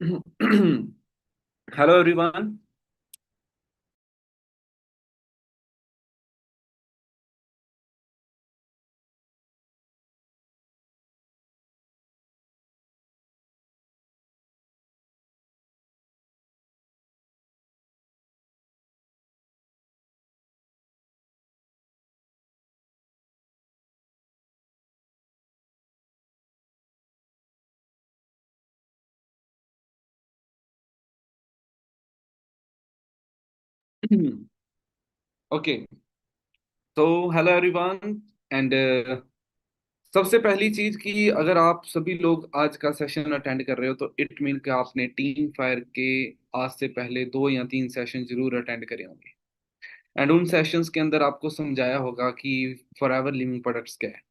Hello everyone. Okay, तो hello everyone and सबसे पहली चीज कि अगर आप सभी लोग आज का सेशन अटेंड कर रहे हो तो इट मीन कि आपने टीम फायर के आज से पहले 2 या 3 सेशन जरूर अटेंड करे होंगे। एंड उन सेशंस के अंदर आपको समझाया होगा कि फॉरएवर लिविंग प्रोडक्ट्स क्या है,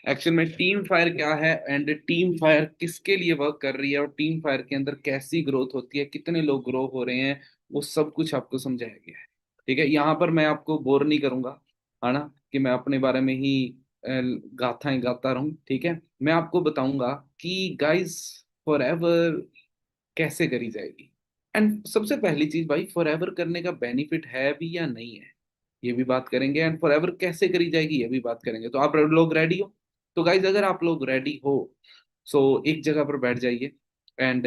एक्चुअल में टीम फायर क्या है एंड टीम फायर किसके लिए वर्क कर रही है और टीम फायर के अंदर कैसी ग्रोथ होती है, कितने लोग ग्रो हो रहे हैं, वो सब कुछ आपको समझाया गया है। ठीक है, यहाँ पर मैं आपको बोर नहीं करूंगा, है ना, कि मैं अपने बारे में ही गाथाएं गाता रहूं। ठीक है, मैं आपको बताऊंगा कि गाइस फॉरएवर कैसे करी जाएगी। एंड सबसे पहली चीज भाई, फॉरएवर करने का बेनिफिट है भी या नहीं है, ये भी बात करेंगे। एंड फॉरएवर कैसे करी जाएगी ये भी बात करेंगे। तो आप लोग रेडी हो? तो गाइज अगर आप लोग रेडी हो सो एक जगह पर बैठ जाइए एंड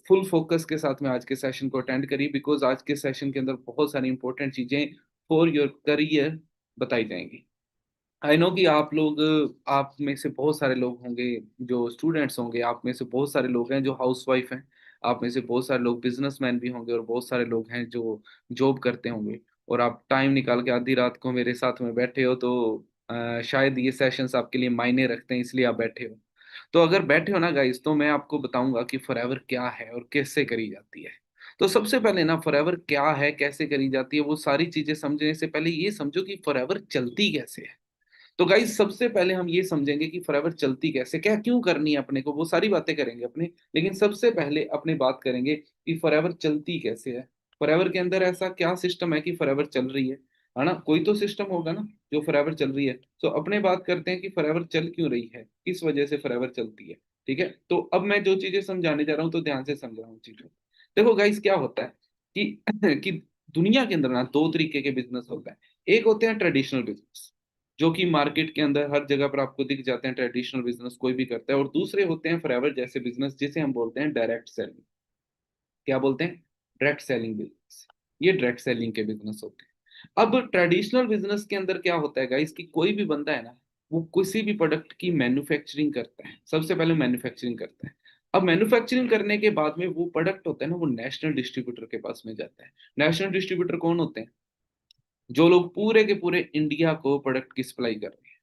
फुल फोकस के साथ में आज के सेशन को अटेंड करिए, बिकॉज आज के सेशन के अंदर बहुत सारी इंपॉर्टेंट चीजें फॉर योर करियर बताई जाएंगी। आई नो कि आप लोग, आप में से बहुत सारे लोग होंगे जो स्टूडेंट्स होंगे, आप में से बहुत सारे लोग हैं जो हाउस वाइफ हैं, आप में से बहुत सारे लोग बिजनेसमैन भी होंगे और बहुत सारे लोग हैं जो जॉब करते होंगे। और आप टाइम निकाल के आधी रात को मेरे साथ में बैठे हो तो शायद ये सेशंस आपके लिए मायने रखते हैं, इसलिए आप बैठे हो। तो अगर बैठे हो ना गाइस, तो मैं आपको बताऊंगा कि फॉरएवर क्या है और कैसे करी जाती है। तो सबसे पहले ना, फॉरएवर क्या है, कैसे करी जाती है, वो सारी चीजें समझने से पहले ये समझो कि फॉरएवर चलती कैसे है। तो गाइस सबसे पहले हम ये समझेंगे कि फॉरएवर चलती कैसे, क्या क्यों करनी है अपने को, वो सारी बातें करेंगे अपने। लेकिन सबसे पहले अपने बात करेंगे कि फॉरएवर चलती कैसे है। फॉरएवर के अंदर ऐसा क्या सिस्टम है कि फॉरएवर चल रही है ना, कोई तो सिस्टम होगा ना जो फॉरएवर चल रही है। तो अपने बात करते हैं कि फॉरएवर चल क्यों रही है, किस वजह से फॉरएवर चलती है। ठीक है, तो अब मैं जो चीजें समझाने जा रहा हूँ तो ध्यान से समझ रहा हूँ चीजों। देखो गाइस क्या होता है कि कि दुनिया के अंदर ना दो तरीके के बिजनेस होता है। एक होते हैं ट्रेडिशनल बिजनेस, जो कि मार्केट के अंदर हर जगह पर आपको दिख जाते हैं, ट्रेडिशनल बिजनेस कोई भी करता है। और दूसरे होते हैं फॉरएवर जैसे बिजनेस, जिसे हम बोलते हैं डायरेक्ट सेलिंग। क्या बोलते हैं? Direct selling business. ये डायरेक्ट सेलिंग के बिजनेस होते हैं। अब ट्रेडिशनल बिजनेस के अंदर क्या होता है गाइस कि कोई भी बंदा है ना, वो किसी भी प्रोडक्ट की मैन्युफैक्चरिंग करता है, सबसे पहले मैन्युफैक्चरिंग करता है। अब मैन्युफैक्चरिंग करने के बाद में वो प्रोडक्ट होता है ना, वो नेशनल डिस्ट्रीब्यूटर के पास में जाता है। नेशनल डिस्ट्रीब्यूटर कौन होते हैं? जो लोग पूरे के पूरे इंडिया को प्रोडक्ट की सप्लाई कर रहे हैं।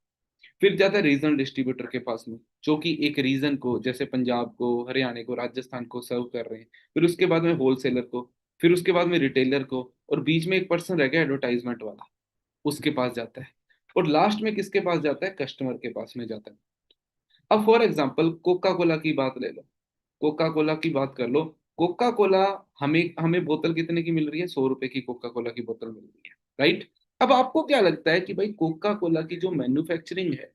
फिर जाता है रीजनल डिस्ट्रीब्यूटर के पास में, जो कि एक रीजन को, जैसे पंजाब को, हरियाणा को, राजस्थान को सर्व कर रहे हैं। फिर उसके बाद में होलसेलर को, फिर उसके बाद में रिटेलर को, और बीच में एक पर्सन रह गया एडवर्टाइजमेंट वाला, उसके पास जाता है। और लास्ट में किसके पास जाता है? कस्टमर के पास में जाता है। अब फॉर एग्जाम्पल कोका कोला की बात ले लो, कोका कोला की बात कर लो। कोका कोला, हमें हमें बोतल कितने की मिल रही है? 100 रुपए की कोका कोला की बोतल मिल रही है, राइट? अब आपको क्या लगता है कि भाई कोका कोला की जो मैन्युफैक्चरिंग है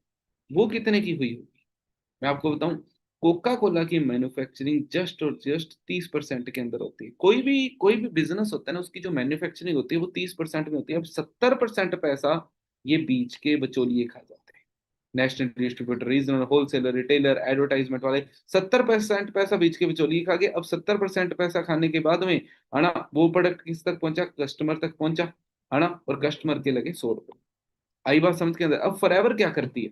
वो कितने की हुई होगी? मैं आपको बताऊं, कोका कोला की मैन्युफैक्चरिंग जस्ट और जस्ट 30% के अंदर होती है। कोई भी बिजनेस होता है ना, उसकी जो मैन्युफैक्चरिंग होती है वो 30% में होती है। अब 70% पैसा ये बीच के बचौलिए खा जाते हैं। National distributor, regional, wholesaler, retailer, advertisement वाले 70% पैसा बीच के बिचौलिए खा गए। अब 70% पैसा खाने के बाद में, है ना, वो प्रोडक्ट किस तक पहुंचा? कस्टमर तक पहुंचा, है ना, और कस्टमर के लगे 100 रुपए। आई बात समझ के अंदर? अब फॉरएवर क्या करती है?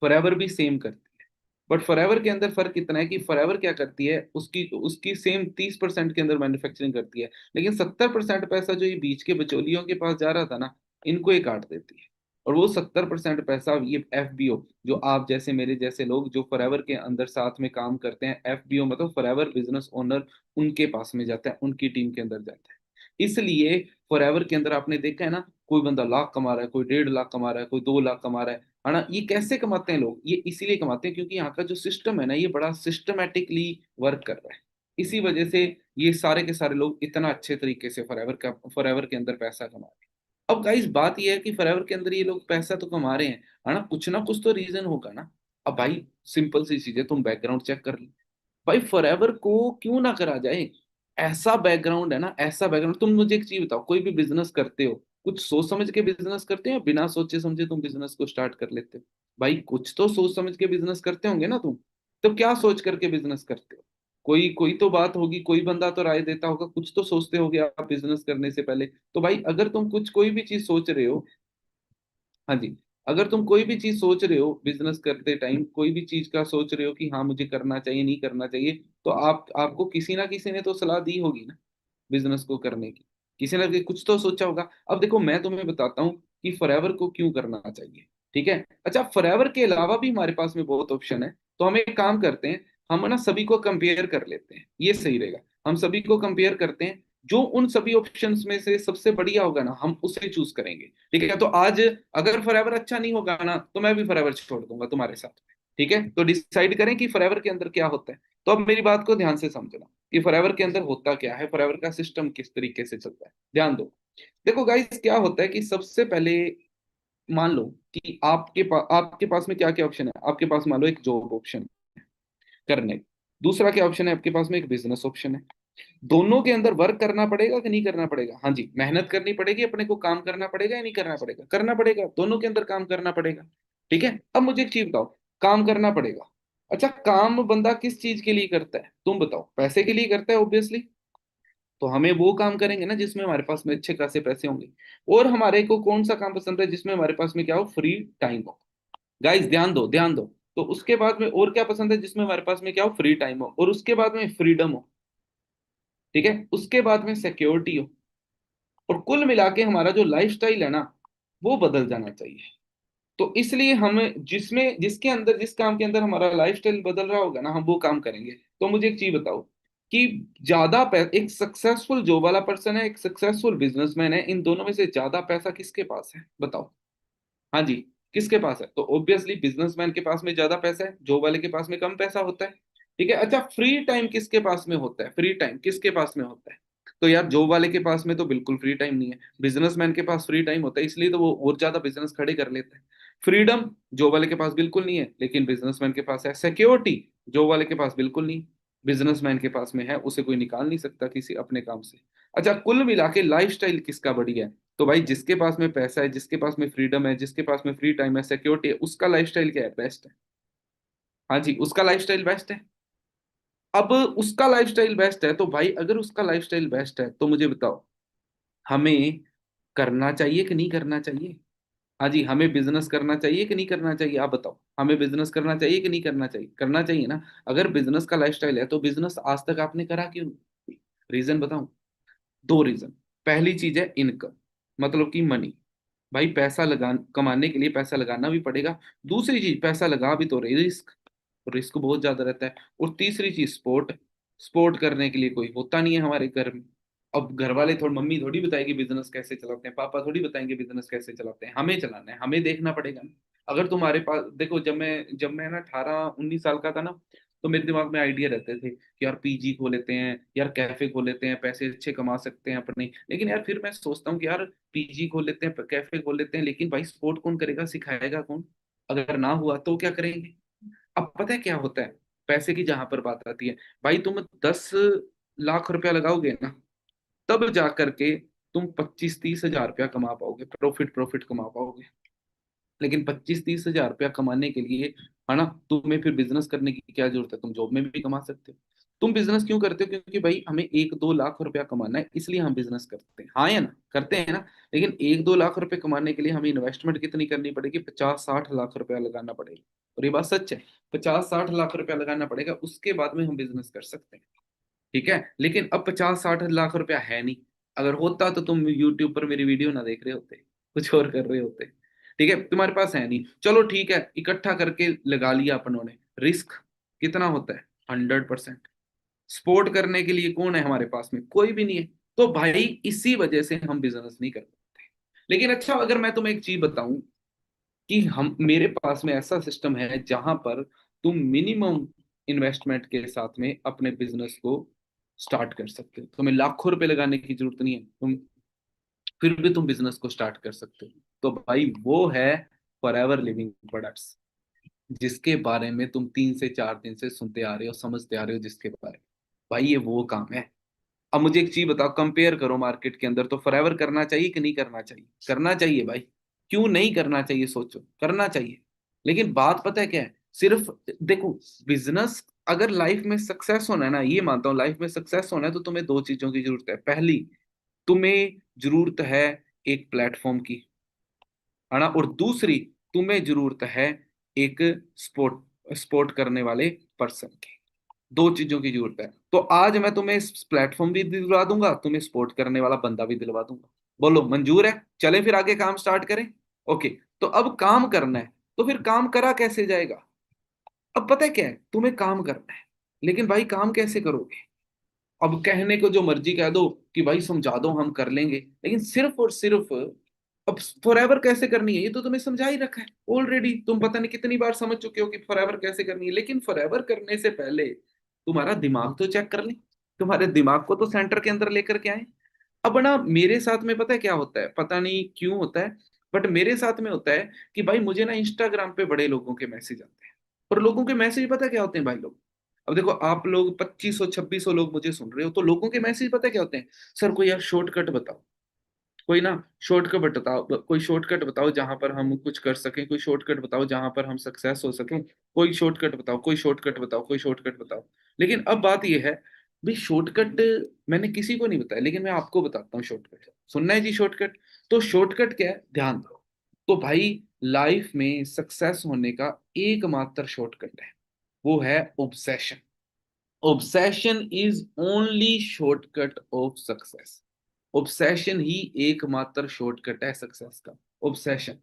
फॉरएवर भी सेम करती है, बट फॉरएवर के अंदर फर्क इतना है कि फॉरएवर क्या करती है, उसकी उसकी सेम 30% के अंदर मैन्युफैक्चरिंग करती है, लेकिन 70% पैसा जो ये बीच के बिचौलियों के पास जा रहा था ना, इनको ये काट देती है। और वो 70% पैसा ये एफबीओ, जो आप जैसे मेरे जैसे लोग जो फॉरएवर के अंदर साथ में काम करते हैं, एफबीओ मतलब फॉरएवर बिजनेस ओनर, उनके पास में जाता है, उनकी टीम के अंदर जाता है। इसलिए फॉरएवर के अंदर आपने देखा है ना, कोई बंदा लाख कमा रहा है, कोई 1.5 लाख कमा रहा है, कोई 2 लाख कमा रहा है ना। ये कैसे कमाते हैं लोग? ये इसीलिए कमाते हैं क्योंकि यहाँ का जो सिस्टम है ना, ये बड़ा सिस्टमेटिकली वर्क कर रहा है। इसी वजह से ये सारे के सारे लोग इतना अच्छे तरीके से फॉरएवर के अंदर पैसा कमा रहे हैं। अब गाइस बात ये है कि फॉरएवर के अंदर ये लोग पैसा तो कमा रहे हैं, है ना, कुछ ना कुछ तो रीजन होगा ना। अब भाई सिंपल सी चीज है, तुम बैकग्राउंड चेक कर लो। भाई फॉरएवर को क्यों ना करा जाए? ऐसा बैकग्राउंड है ना, ऐसा बैकग्राउंड। तुम मुझे एक चीज बताओ, कोई भी बिजनेस करते हो, कुछ सोच समझ के बिजनेस करते हो या बिना सोचे समझे तुम बिजनेस को स्टार्ट कर लेते हो? भाई कुछ तो सोच समझ के बिजनेस करते होंगे ना तुम। तो क्या सोच करके बिजनेस करते हो? कोई कोई तो बात होगी, कोई बंदा तो राय देता होगा, कुछ तो सोचते होगे आप बिजनेस करने से पहले। तो भाई अगर तुम कुछ कोई भी चीज सोच रहे हो, हाँ जी, अगर तुम कोई भी चीज सोच रहे हो बिजनेस करते टाइम, कोई भी चीज का सोच रहे हो कि हाँ मुझे करना चाहिए नहीं करना चाहिए, तो आपको किसी ना किसी ने तो सलाह दी होगी ना बिजनेस को करने की। किसी ना किसी कुछ तो सोचा होगा। अब देखो मैं तुम्हें बताता हूँ कि फॉरएवर को क्यों करना चाहिए। ठीक है, अच्छा फॉरएवर के अलावा भी हमारे पास में बहुत ऑप्शन है। तो हम एक काम करते हैं, हम ना सभी को कंपेयर कर लेते हैं, ये सही रहेगा। हम सभी को कंपेयर करते हैं, जो उन सभी ऑप्शंस में से सबसे बढ़िया होगा ना हम उसे चूज करेंगे। ठीक है, तो आज अगर फॉरएवर अच्छा नहीं होगा ना तो मैं भी फॉरएवर छोड़ दूंगा तुम्हारे साथ। ठीक है, तो डिसाइड करें कि फॉरएवर के अंदर क्या होता है। तो अब मेरी बात को ध्यान से समझना कि फॉरएवर के अंदर होता क्या है, फॉरएवर का सिस्टम किस तरीके से चलता है, ध्यान दो। देखो गाइस, क्या होता है कि सबसे पहले मान लो कि आपके पास में क्या क्या ऑप्शन है। आपके पास मान लो एक जॉब ऑप्शन करने, दूसरा क्या ऑप्शन है आपके पास में, एक बिजनेस ऑप्शन है। दोनों के अंदर वर्क करना पड़ेगा कि नहीं करना पड़ेगा? हाँ जी, मेहनत करनी पड़ेगी, अपने को काम करना पड़ेगा या नहीं करना पड़ेगा? करना पड़ेगा, दोनों के अंदर काम करना पड़ेगा। ठीक है, अब मुझे एक चीज बताओ, काम करना पड़ेगा। अच्छा, काम बंदा किस चीज के लिए करता है तुम बताओ? पैसे के लिए करता है ऑब्वियसली। तो हमें वो काम करेंगे ना जिसमें हमारे पास में अच्छे खासे पैसे होंगे। और हमारे को कौन सा काम पसंद है जिसमें हमारे पास में क्या हो, फ्री टाइम हो। गाइस ध्यान दो, ध्यान दो। तो उसके बाद में और क्या पसंद है जिसमें हमारे पास में क्या हो, फ्री टाइम हो, और उसके बाद में फ्रीडम हो। ठीक है, उसके बाद में सिक्योरिटी हो। और कुल मिला के हमारा जो लाइफस्टाइल है ना, वो बदल जाना चाहिए। तो इसलिए हम जिसमें जिसके अंदर जिस काम के अंदर हमारा लाइफस्टाइल बदल रहा होगा ना हम वो काम करेंगे। तो मुझे एक चीज बताओ कि एक सक्सेसफुल जॉब वाला पर्सन है, एक सक्सेसफुल बिजनेसमैन है, इन दोनों में से ज्यादा पैसा किसके पास है बताओ? हाँ जी, किसके पास है? तो ऑब्वियसली बिजनेसमैन के पास में ज्यादा पैसा है, जॉब वाले के पास में कम पैसा होता है। ठीक है, अच्छा फ्री टाइम किसके पास में होता है? फ्री टाइम किसके पास में होता है? तो यार जॉब वाले के पास में तो बिल्कुल फ्री टाइम नहीं है, बिजनेसमैन के पास फ्री टाइम होता है, इसलिए तो वो और ज्यादा बिजनेस खड़े कर लेते हैं। फ्रीडम जॉब वाले के पास बिल्कुल नहीं है, लेकिन बिजनेसमैन के पास है। सिक्योरिटी जॉब वाले के पास बिल्कुल नहीं, बिजनेसमैन के पास में है, उसे कोई निकाल नहीं सकता किसी अपने काम से। अच्छा, कुल मिला के लाइफस्टाइल किसका बढ़िया है? तो भाई जिसके पास में पैसा है, जिसके पास में फ्रीडम है, जिसके पास में फ्री टाइम है, सिक्योरिटी है, उसका लाइफस्टाइल क्या है, बेस्ट है। हाँ जी, उसका लाइफस्टाइल बेस्ट है। अब उसका लाइफस्टाइल बेस्ट है तो भाई अगर उसका लाइफस्टाइल बेस्ट है तो मुझे बताओ, हमें करना चाहिए कि नहीं करना चाहिए? हाँ जी, हमें बिजनेस करना चाहिए कि नहीं करना चाहिए? आप बताओ, हमें बिजनेस करना चाहिए कि नहीं करना चाहिए? करना चाहिए ना। अगर बिजनेस का लाइफस्टाइल है तो बिजनेस आज तक आपने करा क्यों नहीं? रीजन बताऊं? दो रीजन। पहली चीज है इनकम, मतलब कि मनी। भाई पैसा लगा कमाने के लिए पैसा लगाना भी पड़ेगा। दूसरी चीज, पैसा लगा भी तो रही, रिस्क, रिस्क बहुत ज्यादा रहता है। और तीसरी चीज स्पोर्ट, स्पोर्ट करने के लिए कोई होता नहीं है हमारे घर में। अब घर वाले थोड़ी, मम्मी थोड़ी बताएगी बिजनेस कैसे चलाते हैं, पापा थोड़ी बताएंगे बिजनेस कैसे चलाते हैं, हमें चलाना है, हमें देखना पड़ेगा ना। अगर तुम्हारे पास देखो, जब मैं ना 18-19 साल का था ना, तो मेरे दिमाग में आइडिया रहते थे कि यार पीजी खोल लेते हैं, यार कैफे खोल लेते हैं, पैसे अच्छे कमा सकते हैं अपने। लेकिन यार फिर मैं सोचता हूँ कि यार पीजी खोल लेते हैं, कैफे खोल लेते हैं, लेकिन भाई स्पोर्ट कौन करेगा, सिखाएगा कौन? अगर ना हुआ तो क्या करेंगे? अब पता है क्या होता है, पैसे की जहां पर बात आती है, भाई तुम 10 लाख रुपया लगाओगे ना, तब जा करके तुम 25-30 हजार रुपया कमा पाओगे, प्रॉफिट प्रॉफिट कमा पाओगे। लेकिन 25-30 हजार रुपया कमाने के लिए, है ना, तुम्हें फिर बिजनेस करने की क्या जरूरत है? तुम जॉब में भी कमा सकते हो। तुम बिजनेस क्यों करते हो? क्योंकि भाई हमें 1-2 लाख रुपया कमाना है, इसलिए हम बिजनेस करते हैं, हाँ या ना, करते हैं ना। लेकिन 1-2 लाख रुपए कमाने के लिए हमें इन्वेस्टमेंट कितनी करनी पड़ेगी? 50-60 लाख रुपया लगाना पड़ेगा। और ये बात सच है, 50-60 लाख रुपया लगाना पड़ेगा, उसके बाद में हम बिजनेस कर सकते हैं। ठीक है, लेकिन अब 50-60 लाख रुपया है नहीं। अगर होता तो तुम यूट्यूब पर मेरी वीडियो ना देख रहे होते, कुछ और कर रहे होते। ठीक है, तुम्हारे पास है नहीं, चलो ठीक है, इकट्ठा करके लगा लिया अपनों ने। रिस्क कितना होता है? 100%। सपोर्ट करने के लिए कौन है हमारे पास में? कोई भी नहीं है। तो भाई इसी वजह से हम बिजनेस नहीं कर पाते। लेकिन अच्छा, अगर मैं तुम्हें एक चीज बताऊं कि हम मेरे पास में ऐसा सिस्टम है जहां पर तुम मिनिमम इन्वेस्टमेंट के साथ में अपने बिजनेस को स्टार्ट कर सकते हो, तुम्हें लाखों रुपए लगाने की जरूरत नहीं है, तुम फिर भी तुम बिजनेस को स्टार्ट कर सकते हो। तो भाई वो है फॉरएवर लिविंग प्रोडक्ट्स। जिसके बारे में तुम 3 से 4 दिन से सुनते आ रहे हो, समझते आ रहे हो, जिसके बारे में, भाई ये वो काम है। अब मुझे एक चीज बताओ, कंपेयर करो मार्केट के अंदर, तो फॉरएवर करना चाहिए कि नहीं करना चाहिए? करना चाहिए भाई। क्यों नहीं करना चाहिए? सोचो, करना चाहिए। लेकिन बात पता है क्या है? सिर्फ देखो, बिजनेस अगर लाइफ में सक्सेस होना है ना, ये मानता हूँ, लाइफ में सक्सेस होना है तो तुम्हें दो चीजों की जरूरत है। पहली, तुम्हें जरूरत है एक प्लेटफॉर्म की, है ना, और दूसरी, तुम्हें जरूरत है एक स्पोर्ट स्पोर्ट करने वाले पर्सन की। दो चीजों की जरूरत है। तो आज मैं तुम्हें प्लेटफॉर्म भी दिलवा दूंगा, तुम्हें सपोर्ट करने वाला बंदा भी दिलवा दूंगा। बोलो मंजूर है? चले फिर आगे काम स्टार्ट करें। ओके। तो अब काम करना है, तो फिर काम करा कैसे जाएगा? अब पता है क्या है, तुम्हें काम करना है, लेकिन भाई काम कैसे करोगे? अब कहने को जो मर्जी कह दो कि भाई समझा दो हम कर लेंगे, लेकिन सिर्फ और सिर्फ अब फॉरएवर कैसे करनी है ये तो तुम्हें समझा ही रखा है ऑलरेडी। तुम पता नहीं कितनी बार समझ चुके हो कि फॉरएवर कैसे करनी है, लेकिन फॉरएवर करने से पहले तुम्हारा दिमाग तो चेक कर ले। तुम्हारे दिमाग को तो सेंटर के अंदर लेकर के आए। अब ना मेरे साथ में पता है क्या होता है, पता नहीं क्यों होता है, बट मेरे साथ में होता है कि भाई मुझे ना इंस्टाग्राम पे बड़े लोगों के मैसेज आते हैं। और लोगों के मैसेज पता है क्या होते हैं भाई? लोग, अब देखो, आप लोग 2500 2600 लोग मुझे सुन रहे हो, तो लोगों के मैसेज पता है क्या होते हैं? सर कोई यार शॉर्टकट बताओ, कोई ना शॉर्टकट बताओ, कोई शॉर्टकट बताओ जहां पर हम कुछ कर सकें, कोई शॉर्टकट बताओ जहां पर हम सक्सेस हो सकें, कोई शॉर्टकट बताओ, कोई शॉर्टकट बताओ, कोई शॉर्टकट बताओ। लेकिन अब बात यह है, भाई शॉर्टकट मैंने किसी को नहीं बताया, लेकिन मैं आपको बताता हूँ शॉर्टकट। सुनना है जी शॉर्टकट? तो शॉर्टकट क्या है, ध्यान दो। तो भाई लाइफ में सक्सेस होने का एकमात्र शॉर्टकट है, वो है obsession. Obsession is only shortcut of success. Obsession ही एकमात्र शॉर्टकट है सक्सेस का। ऑब्सेशन,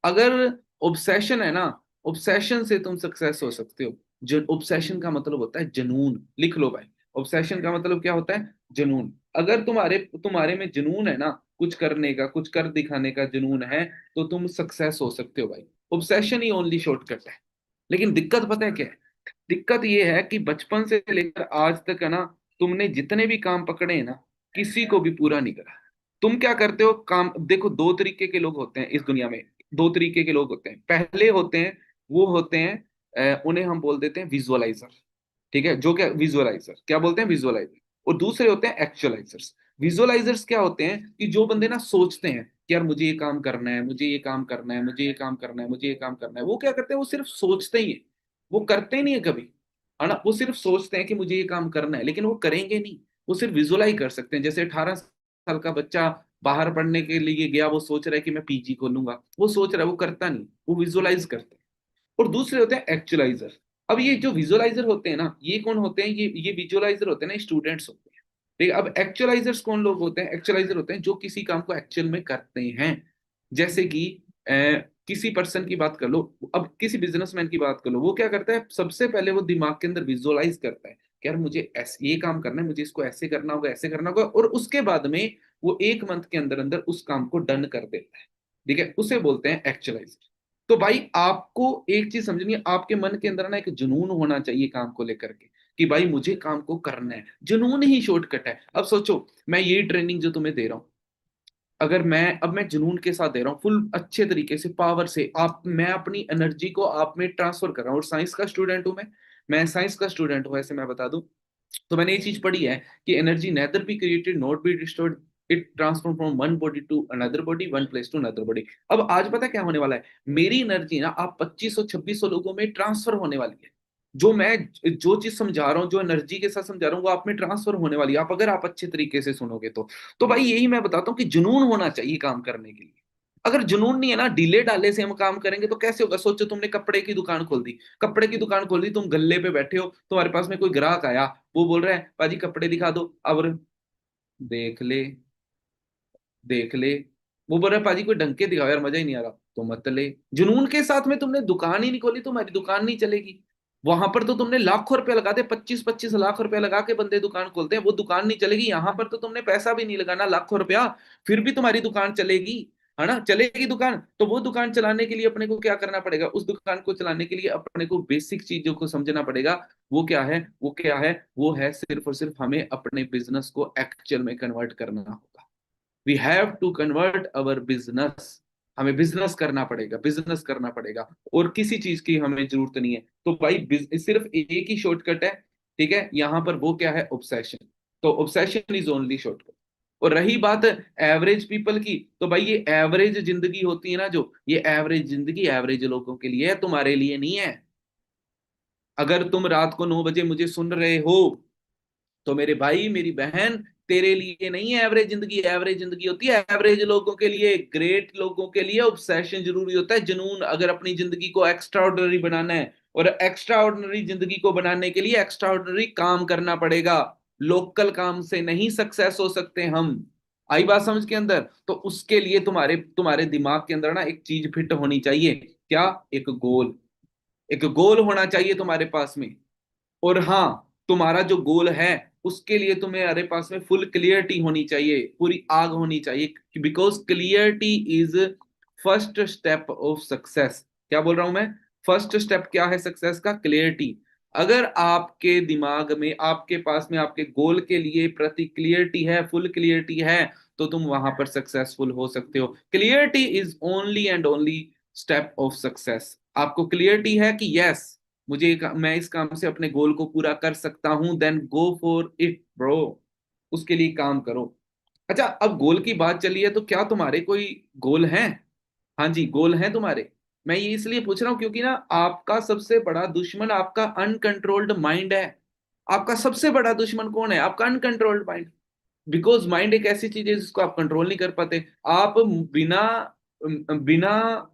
अगर ऑब्सेशन है ना, ऑब्सेशन से तुम सक्सेस हो सकते हो। जो ऑब्सेशन का मतलब होता है जुनून, लिख लो भाई। ऑब्सेशन का मतलब क्या होता है? जुनून। अगर तुम्हारे तुम्हारे में जुनून है ना, कुछ करने का, कुछ कर दिखाने का जुनून है, तो तुम सक्सेस हो सकते हो भाई। ऑब्सेशन ही ओनली शॉर्टकट है। लेकिन दिक्कत पता है क्या है? दिक्कत ये है कि बचपन से लेकर आज तक है ना, तुमने जितने भी काम पकड़े हैं ना, किसी को भी पूरा नहीं करा। तुम क्या करते हो काम? देखो, दो तरीके के लोग होते हैं इस दुनिया में। दो तरीके के लोग होते हैं। पहले होते हैं, वो होते हैं, उन्हें हम बोल देते हैं विजुअलाइजर। ठीक है, जो क्या विजुअलाइजर क्या बोलते हैं? विजुअलाइजर। और दूसरे होते हैं एक्चुअलाइजर्स। विजुअलाइजर्स क्या होते हैं कि जो बंदे ना सोचते हैं कि यार मुझे ये काम करना है, मुझे ये काम करना है, मुझे ये काम करना है, मुझे ये काम करना है, वो क्या करते हैं? वो सिर्फ सोचते ही है, वो करते ही नहीं है कभी, है ना। वो सिर्फ सोचते हैं कि मुझे ये काम करना है, लेकिन वो करेंगे नहीं। वो सिर्फ विजुअलाइज कर सकते हैं। जैसे 18 साल का बच्चा बाहर पढ़ने के लिए गया, वो सोच रहा है कि मैं पीजी खोलूंगा, वो सोच रहा है, वो करता नहीं, वो विजुअलाइज करता है। और दूसरे होते हैं एक्चुअलाइजर। अब ये जो विजुअलाइजर होते हैं ना, ये कौन होते हैं? ये विजुअलाइजर होते हैं ना, स्टूडेंट्स होते हैं। ठीक है, अब एक्चुअलाइजर्स कौन लोग होते हैं? एक्चुअलाइजर होते हैं जो किसी काम को एक्चुअल में करते हैं। जैसे कि अ, किसी पर्सन की बात कर लो, अब किसी बिजनेसमैन की बात कर लो, वो क्या करता है? सबसे पहले वो दिमाग के अंदर विजुअलाइज करता है कि यार मुझे ऐसे ये काम करना है, मुझे इसको ऐसे करना होगा, ऐसे करना होगा, और उसके बाद में वो 1 मंथ के अंदर अंदर उस काम को डन कर देता है। ठीक है, उसे बोलते हैं एक्चुअलाइजर। तो भाई आपको एक चीज समझनी है, आपके मन के अंदर ना एक जुनून होना चाहिए काम को लेकर के, कि भाई मुझे काम को करना है। जुनून ही शॉर्टकट है। अब सोचो, मैं यही ट्रेनिंग जो तुम्हें दे रहा हूँ, अगर मैं जुनून के साथ दे रहा हूँ, फुल अच्छे तरीके से, पावर से, आप मैं अपनी एनर्जी को आप में ट्रांसफर कर रहा हूँ। और साइंस का स्टूडेंट हूँ मैं साइंस का स्टूडेंट हूँ, ऐसे मैं बता दूं। तो मैंने ये चीज पढ़ी है कि energy neither be created not be destroyed, it transform from one body to another body, one place to another body. अब आज पता क्या होने वाला है? मेरी एनर्जी ना आप 2500 2600 लोगों में ट्रांसफर होने वाली है। जो मैं जो चीज समझा रहा हूँ, जो एनर्जी के साथ समझा रहा हूँ, वो आप में ट्रांसफर होने वाली है, आप अगर आप अच्छे तरीके से सुनोगे तो भाई यही मैं बताता हूँ कि जुनून होना चाहिए काम करने के लिए। अगर जुनून नहीं है ना, ढीले ढाले से हम काम करेंगे तो कैसे होगा? सोचो, तुमने कपड़े की दुकान खोल दी, कपड़े की दुकान खोल दी, तुम गल्ले पे बैठे हो, तुम्हारे पास में कोई ग्राहक आया, वो बोल रहा है पाजी कपड़े दिखा दो। अब देख ले, देख ले, वो बोल रहा है पाजी कोई ढंग के दिखाओ यार, मजा ही नहीं आ रहा, तो मत ले। जुनून के साथ में तुमने दुकान ही नहीं खोली, तुम्हारी दुकान नहीं चलेगी। वहां पर तो तुमने लाखों रुपए लगा दे, 25 25 लाख रुपए लगा के बंदे दुकान खोलते हैं, वो दुकान नहीं चलेगी। यहाँ पर तो तुमने पैसा भी नहीं लगाना, लाखों रुपया, फिर भी तुम्हारी दुकान चलेगी, है ना, चलेगी दुकान। तो वो दुकान चलाने के लिए अपने को क्या करना पड़ेगा? उस दुकान को चलाने के लिए अपने को बेसिक चीजों को समझना पड़ेगा। वो क्या है? वो क्या है? वो है सिर्फ और सिर्फ हमें अपने बिजनेस को एक्चुअल में कन्वर्ट करना होगा। We have to convert our business हमें बिजनेस करना पड़ेगा, बिजनेस करना पड़ेगा, और किसी चीज की हमें जरूरत नहीं है। तो भाई सिर्फ एक ही शॉर्टकट है, ठीक है, यहाँ पर वो क्या है, ऑब्सेशन। तो ऑब्सेशन इज ओनली शॉर्टकट। और रही बात एवरेज पीपल की, तो भाई ये एवरेज जिंदगी होती है ना, जो ये एवरेज जिंदगी एवरेज लोगों के लिए है, तुम्हारे लिए नहीं है। अगर तुम रात को 9 बजे मुझे सुन रहे हो, तो मेरे भाई मेरी बहन, तेरे लिए नहीं है एवरेज जिंदगी। एवरेज जिंदगी होती है एवरेज लोगों के लिए, ग्रेट लोगों के लिए ऑब्सेशन जरूरी होता है, जुनून। अगर अपनी जिंदगी को एक्स्ट्रा ऑर्डिनरी बनाना है, और एक्स्ट्रा ऑर्डिनरी जिंदगी को बनाने के लिए एक्स्ट्रा ऑर्डिनरी काम करना पड़ेगा। लोकल काम से नहीं सक्सेस हो सकते हम। आई बात समझ के अंदर? तो उसके लिए तुम्हारे तुम्हारे दिमाग के अंदर ना एक चीज फिट होनी चाहिए। क्या? एक गोल। एक गोल होना चाहिए तुम्हारे पास में। और हाँ, तुम्हारा जो गोल है, उसके लिए तुम्हारे पास में फुल क्लियरिटी होनी चाहिए, पूरी आग होनी चाहिए, because clarity is first step of success. क्या बोल रहा हूं मैं? फर्स्ट स्टेप क्या है सक्सेस का? क्लियरिटी। अगर आपके दिमाग में, आपके पास में, आपके गोल के लिए प्रति क्लियरिटी है, फुल क्लियरिटी है, तो तुम वहां पर सक्सेसफुल हो सकते हो। Clarity is only and only step of success. आपको क्लियरिटी है कि यस, मैं इस काम से अपने गोल को पूरा कर सकता हूं, then go for it bro. उसके लिए काम करो। अच्छा, अब गोल की बात चली है, तो क्या तुम्हारे कोई गोल हैं? हाँ जी, गोल हैं तुम्हारे। मैं ये इसलिए पूछ रहा हूं क्योंकि ना, आपका सबसे बड़ा दुश्मन आपका अनकंट्रोल्ड माइंड है। आपका सबसे बड़ा दुश्मन कौन है? आपका अनकंट्रोल्ड माइंड। बिकॉज माइंड एक ऐसी चीज है जिसको आप कंट्रोल नहीं कर पाते। आप बिना बिना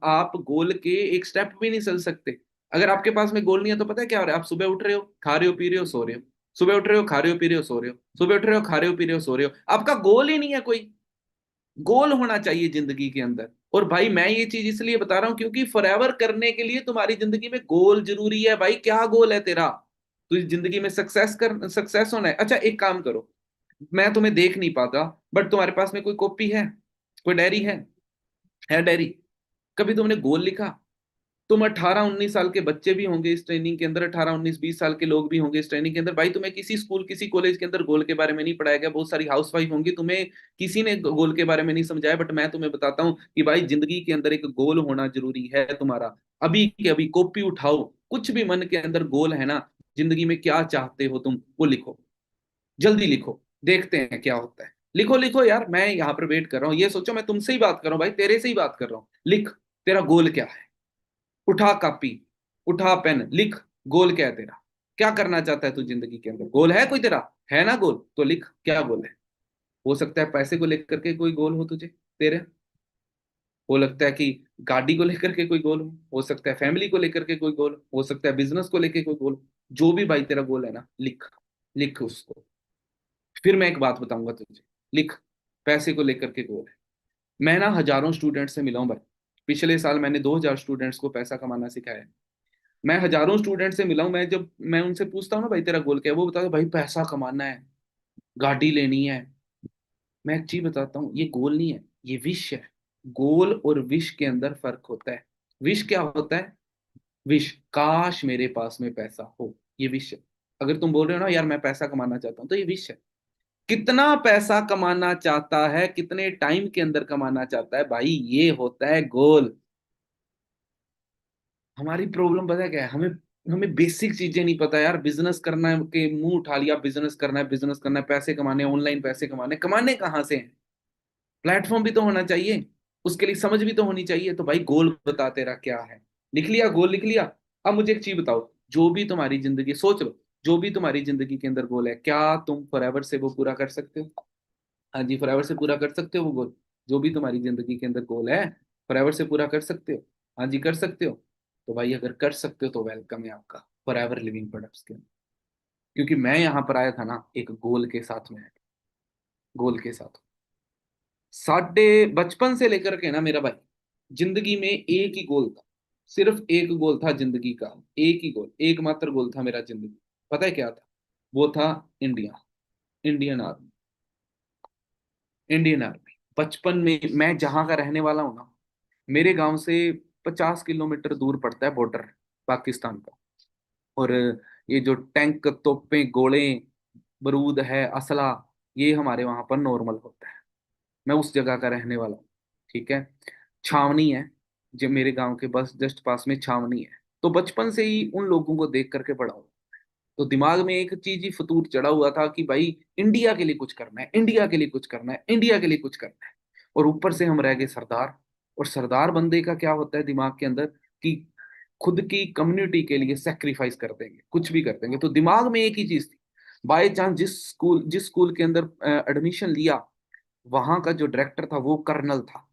आप गोल के एक स्टेप भी नहीं चल सकते। अगर आपके पास में गोल नहीं है, तो पता है क्या हो रहा है? आप सुबह उठ रहे हो, खा रहे हो, पी रहे हो, सो रहे हो। सुबह उठ रहे हो, खा रहे हो, पी रहे हो, सो रहे हो। सुबह उठ रहे हो, खा रहे हो, पी रहे हो, सो रहे हो। आपका गोल ही नहीं है कोई। गोल होना चाहिए जिंदगी के अंदर। और भाई मैं ये चीज इसलिए बता रहा हूं क्योंकि फॉरएवर करने के लिए तुम्हारी जिंदगी में गोल जरूरी है। भाई क्या गोल है तेरा? तो इस जिंदगी में सक्सेस होना है। अच्छा, एक काम करो, मैं तुम्हें देख नहीं पाता, बट तुम्हारे पास में कोई कॉपी है, कोई डायरी है डायरी? कभी तुमने गोल लिखा? तुम 18-19 साल के बच्चे भी होंगे इस ट्रेनिंग के अंदर, 18-19-20 साल के लोग भी होंगे इस ट्रेनिंग के अंदर। भाई तुम्हें किसी स्कूल, किसी कॉलेज के अंदर गोल के बारे में नहीं पढ़ाया गया। बहुत सारी हाउस वाइफ होंगी, तुम्हें किसी ने गोल के बारे में नहीं समझाया। बट मैं तुम्हें बताता हूँ कि भाई जिंदगी के अंदर एक गोल होना जरूरी है तुम्हारा। अभी के अभी कॉपी उठाओ, कुछ भी मन के अंदर गोल है ना, जिंदगी में क्या चाहते हो तुम, वो लिखो। जल्दी लिखो, देखते हैं क्या होता है। लिखो लिखो यार, मैं यहाँ पर वेट कर रहा हूँ। ये सोचो मैं तुमसे ही बात कर रहा हूँ भाई, तेरे से ही बात कर रहा हूँ। लिख, तेरा गोल क्या है? उठा कॉपी, उठा पेन, लिख। गोल क्या है तेरा? क्या करना चाहता है तू जिंदगी के अंदर? गोल है कोई तेरा? है ना गोल? तो लिख, क्या गोल है? हो सकता है पैसे को लेकर के कोई गोल हो तुझे, तेरे। हो लगता है कि गाड़ी को लेकर के कोई गोल हो सकता है फैमिली को लेकर के कोई गोल हो सकता है बिजनेस को लेकर कोई गोल। जो भी भाई तेरा गोल है ना, लिख। लिख उसको। फिर मैं एक बात बताऊंगा तुझे। लिख, पैसे को लेकर के गोल है। मैं ना हजारों स्टूडेंट से मिला हूं भाई। पिछले साल मैंने 2,000 स्टूडेंट्स को पैसा कमाना सिखाया है। मैं हजारों स्टूडेंट से मिला हूं। मैं जब मैं उनसे पूछता हूँ ना भाई तेरा गोल क्या है, वो बताता है भाई पैसा कमाना है, गाड़ी लेनी है। मैं एक चीज बताता हूँ, ये गोल नहीं है, ये विश है। गोल और विश के अंदर फर्क होता है। विश क्या होता है? विश, काश मेरे पास में पैसा हो, ये विश है। अगर तुम बोल रहे हो ना यार मैं पैसा कमाना चाहता हूँ, तो ये विश है। कितना पैसा कमाना चाहता है, कितने टाइम के अंदर कमाना चाहता है, भाई ये होता है गोल। हमारी प्रॉब्लम पता है क्या है? हमें हमें बेसिक चीजें नहीं पता यार। बिजनेस करना है के मुंह उठा लिया, बिजनेस करना है, बिजनेस करना है, पैसे कमाने, ऑनलाइन पैसे कमाने, कमाने कहाँ से हैं? प्लेटफॉर्म भी तो होना चाहिए, उसके लिए समझ भी तो होनी चाहिए। तो भाई गोल बता तेरा क्या है। लिख लिया? गोल लिख लिया? अब मुझे एक चीज बताओ, जो भी तुम्हारी जिंदगी, सोच लो, जो भी तुम्हारी जिंदगी के अंदर गोल है, क्या तुम फॉरएवर से वो पूरा कर सकते हो? हाँ जी, फॉरएवर से पूरा कर सकते हो वो गोल? जो भी तुम्हारी जिंदगी के अंदर गोल है, फॉरएवर से पूरा कर सकते हो? हाँ जी, कर सकते हो। तो भाई अगर कर सकते हो तो वेलकम है आपका फॉरएवर लिविंग प्रोडक्ट्स के अंदर। क्योंकि मैं यहाँ पर आया था ना एक गोल के साथ में आया था। गोल के साथ, साढ़े बचपन से लेकर के ना मेरा भाई, जिंदगी में एक ही गोल था। सिर्फ एक गोल था जिंदगी का। एक ही गोल, एकमात्र गोल था मेरा जिंदगी। पता है क्या था? वो था India, Indian army. Indian army. बचपन में, मैं जहां का रहने वाला हूं ना, मेरे गांव से 50 किलोमीटर दूर पड़ता है बॉर्डर पाकिस्तान का। और ये जो टैंक, तोपें, गोले, बारूद है, असला, ये हमारे वहां पर नॉर्मल होता है। मैं उस जगह का रहने वाला हूँ, ठीक है। छावनी है, जो मेरे गांव के बस जस्ट पास में छावनी है। तो बचपन से ही उन लोगों को देख करके बड़ा हूं। तो दिमाग में एक चीज ही फतूर चढ़ा हुआ था कि भाई इंडिया के लिए कुछ करना है, इंडिया के लिए कुछ करना है, इंडिया के लिए कुछ करना है। और ऊपर से हम रह गए सरदार। और सरदार बंदे का क्या होता है दिमाग के अंदर कि खुद की कम्युनिटी के लिए सेक्रीफाइस कर देंगे, कुछ भी कर देंगे। तो दिमाग में एक ही चीज थी। बाय चांस जिस स्कूल के अंदर एडमिशन लिया, वहां का जो डायरेक्टर था वो कर्नल था।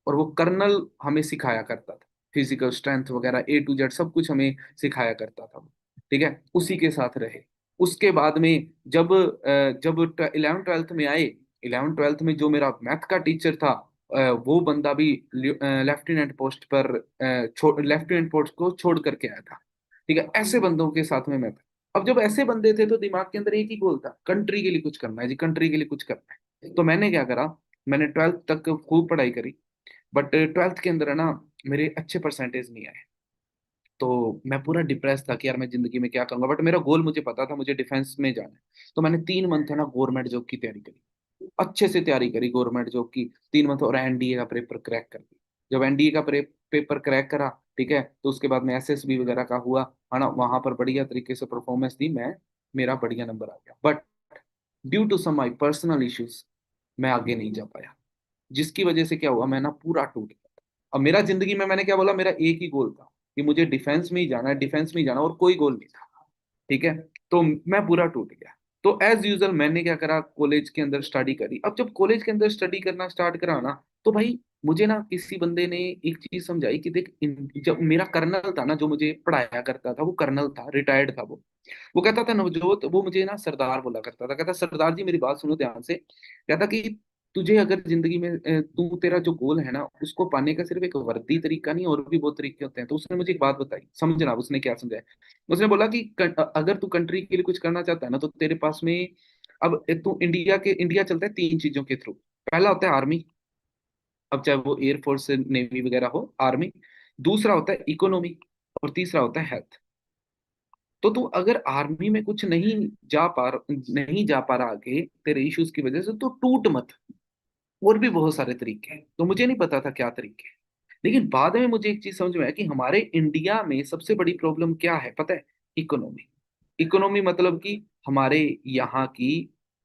और वो कर्नल हमें सिखाया करता था, फिजिकल स्ट्रेंथ वगैरह A to Z सब कुछ हमें सिखाया करता था। ठीक है, उसी के साथ रहे। उसके बाद में जब 11th 12th में आए, 11th 12th में जो मेरा मैथ का टीचर था, वो बंदा भी लेफ्टिनेंट पोस्ट पर लेफ्टिनेंट पोस्ट को छोड़ करके आया था। ठीक है, ऐसे बंदों के साथ में मैं था। अब जब ऐसे बंदे थे तो दिमाग के अंदर एक ही गोल था, कंट्री के लिए कुछ करना है जी, कंट्री के लिए कुछ करना है। तो मैंने क्या करा, मैंने 12th तक खूब पढ़ाई करी। बट 12th के अंदर है ना, मेरे अच्छे परसेंटेज नहीं आए। तो मैं पूरा डिप्रेस था कि यार मैं जिंदगी में क्या करूंगा। बट मेरा गोल मुझे पता था, मुझे डिफेंस में जाना है। तो मैंने 3 मंथ है ना गवर्नमेंट जॉब की तैयारी करी, अच्छे से तैयारी करी गवर्नमेंट जॉब की 3 मंथ। और एनडीए का पेपर क्रैक कर दिया। जब एनडीए का पेपर क्रैक करा, ठीक है, तो उसके बाद में एसएसबी वगैरह का हुआ, है ना, वहां पर बढ़िया तरीके से परफॉर्मेंस दी मैं, मेरा बढ़िया नंबर आ गया। But due to some my personal issues मैं आगे नहीं जा पाया। जिसकी वजह से क्या हुआ, मैं ना पूरा टूट गया। अब मेरा जिंदगी में, मैंने क्या बोला, मेरा एक ही गोल था कि मुझे डिफेंस में ही जाना है, डिफेंस में ही जाना, और कोई गोल नहीं था। ठीक है, तो मैं पूरा टूट गया। तो एज यूजल मैंने क्या करा, कॉलेज के अंदर स्टडी करी। अब जब कॉलेज के अंदर स्टडी करना स्टार्ट करा ना, तो भाई मुझे ना किसी बंदे ने एक चीज समझाई कि देख, जब मेरा कर्नल था ना जो मुझे पढ़ाया करता था, वो कर्नल था, रिटायर्ड था वो कहता था नवजोत, वो मुझे ना सरदार बोला करता था, कहता सरदार जी मेरी बात सुनो ध्यान से। कहता कि तुझे अगर जिंदगी में तू तेरा जो गोल है ना उसको पाने का सिर्फ एक वर्दी तरीका नहीं, और भी बहुत तरीके होते हैं। तो उसने मुझे एक बात बताई, समझना उसने क्या समझाया। उसने बोला कि अगर तू कंट्री के लिए कुछ करना चाहता है ना, तो तेरे पास में अब तू इंडिया चलता है 3 चीजों के थ्रू। पहला होता है आर्मी, अब चाहे वो एयरफोर्स नेवी वगैरह हो, आर्मी। दूसरा होता है इकोनॉमी, और तीसरा होता है हेल्थ। तो तू अगर आर्मी में कुछ नहीं जा पा रहा आगे तेरे इश्यूज की वजह से, तो टूट मत। और भी बहुत सारे तरीके हैं, तो मुझे नहीं पता था क्या तरीके हैं। लेकिन बाद में मुझे एक चीज समझ में आया कि हमारे इंडिया में सबसे बड़ी प्रॉब्लम क्या है पता है, इकोनॉमी। इकोनॉमी मतलब कि हमारे यहाँ की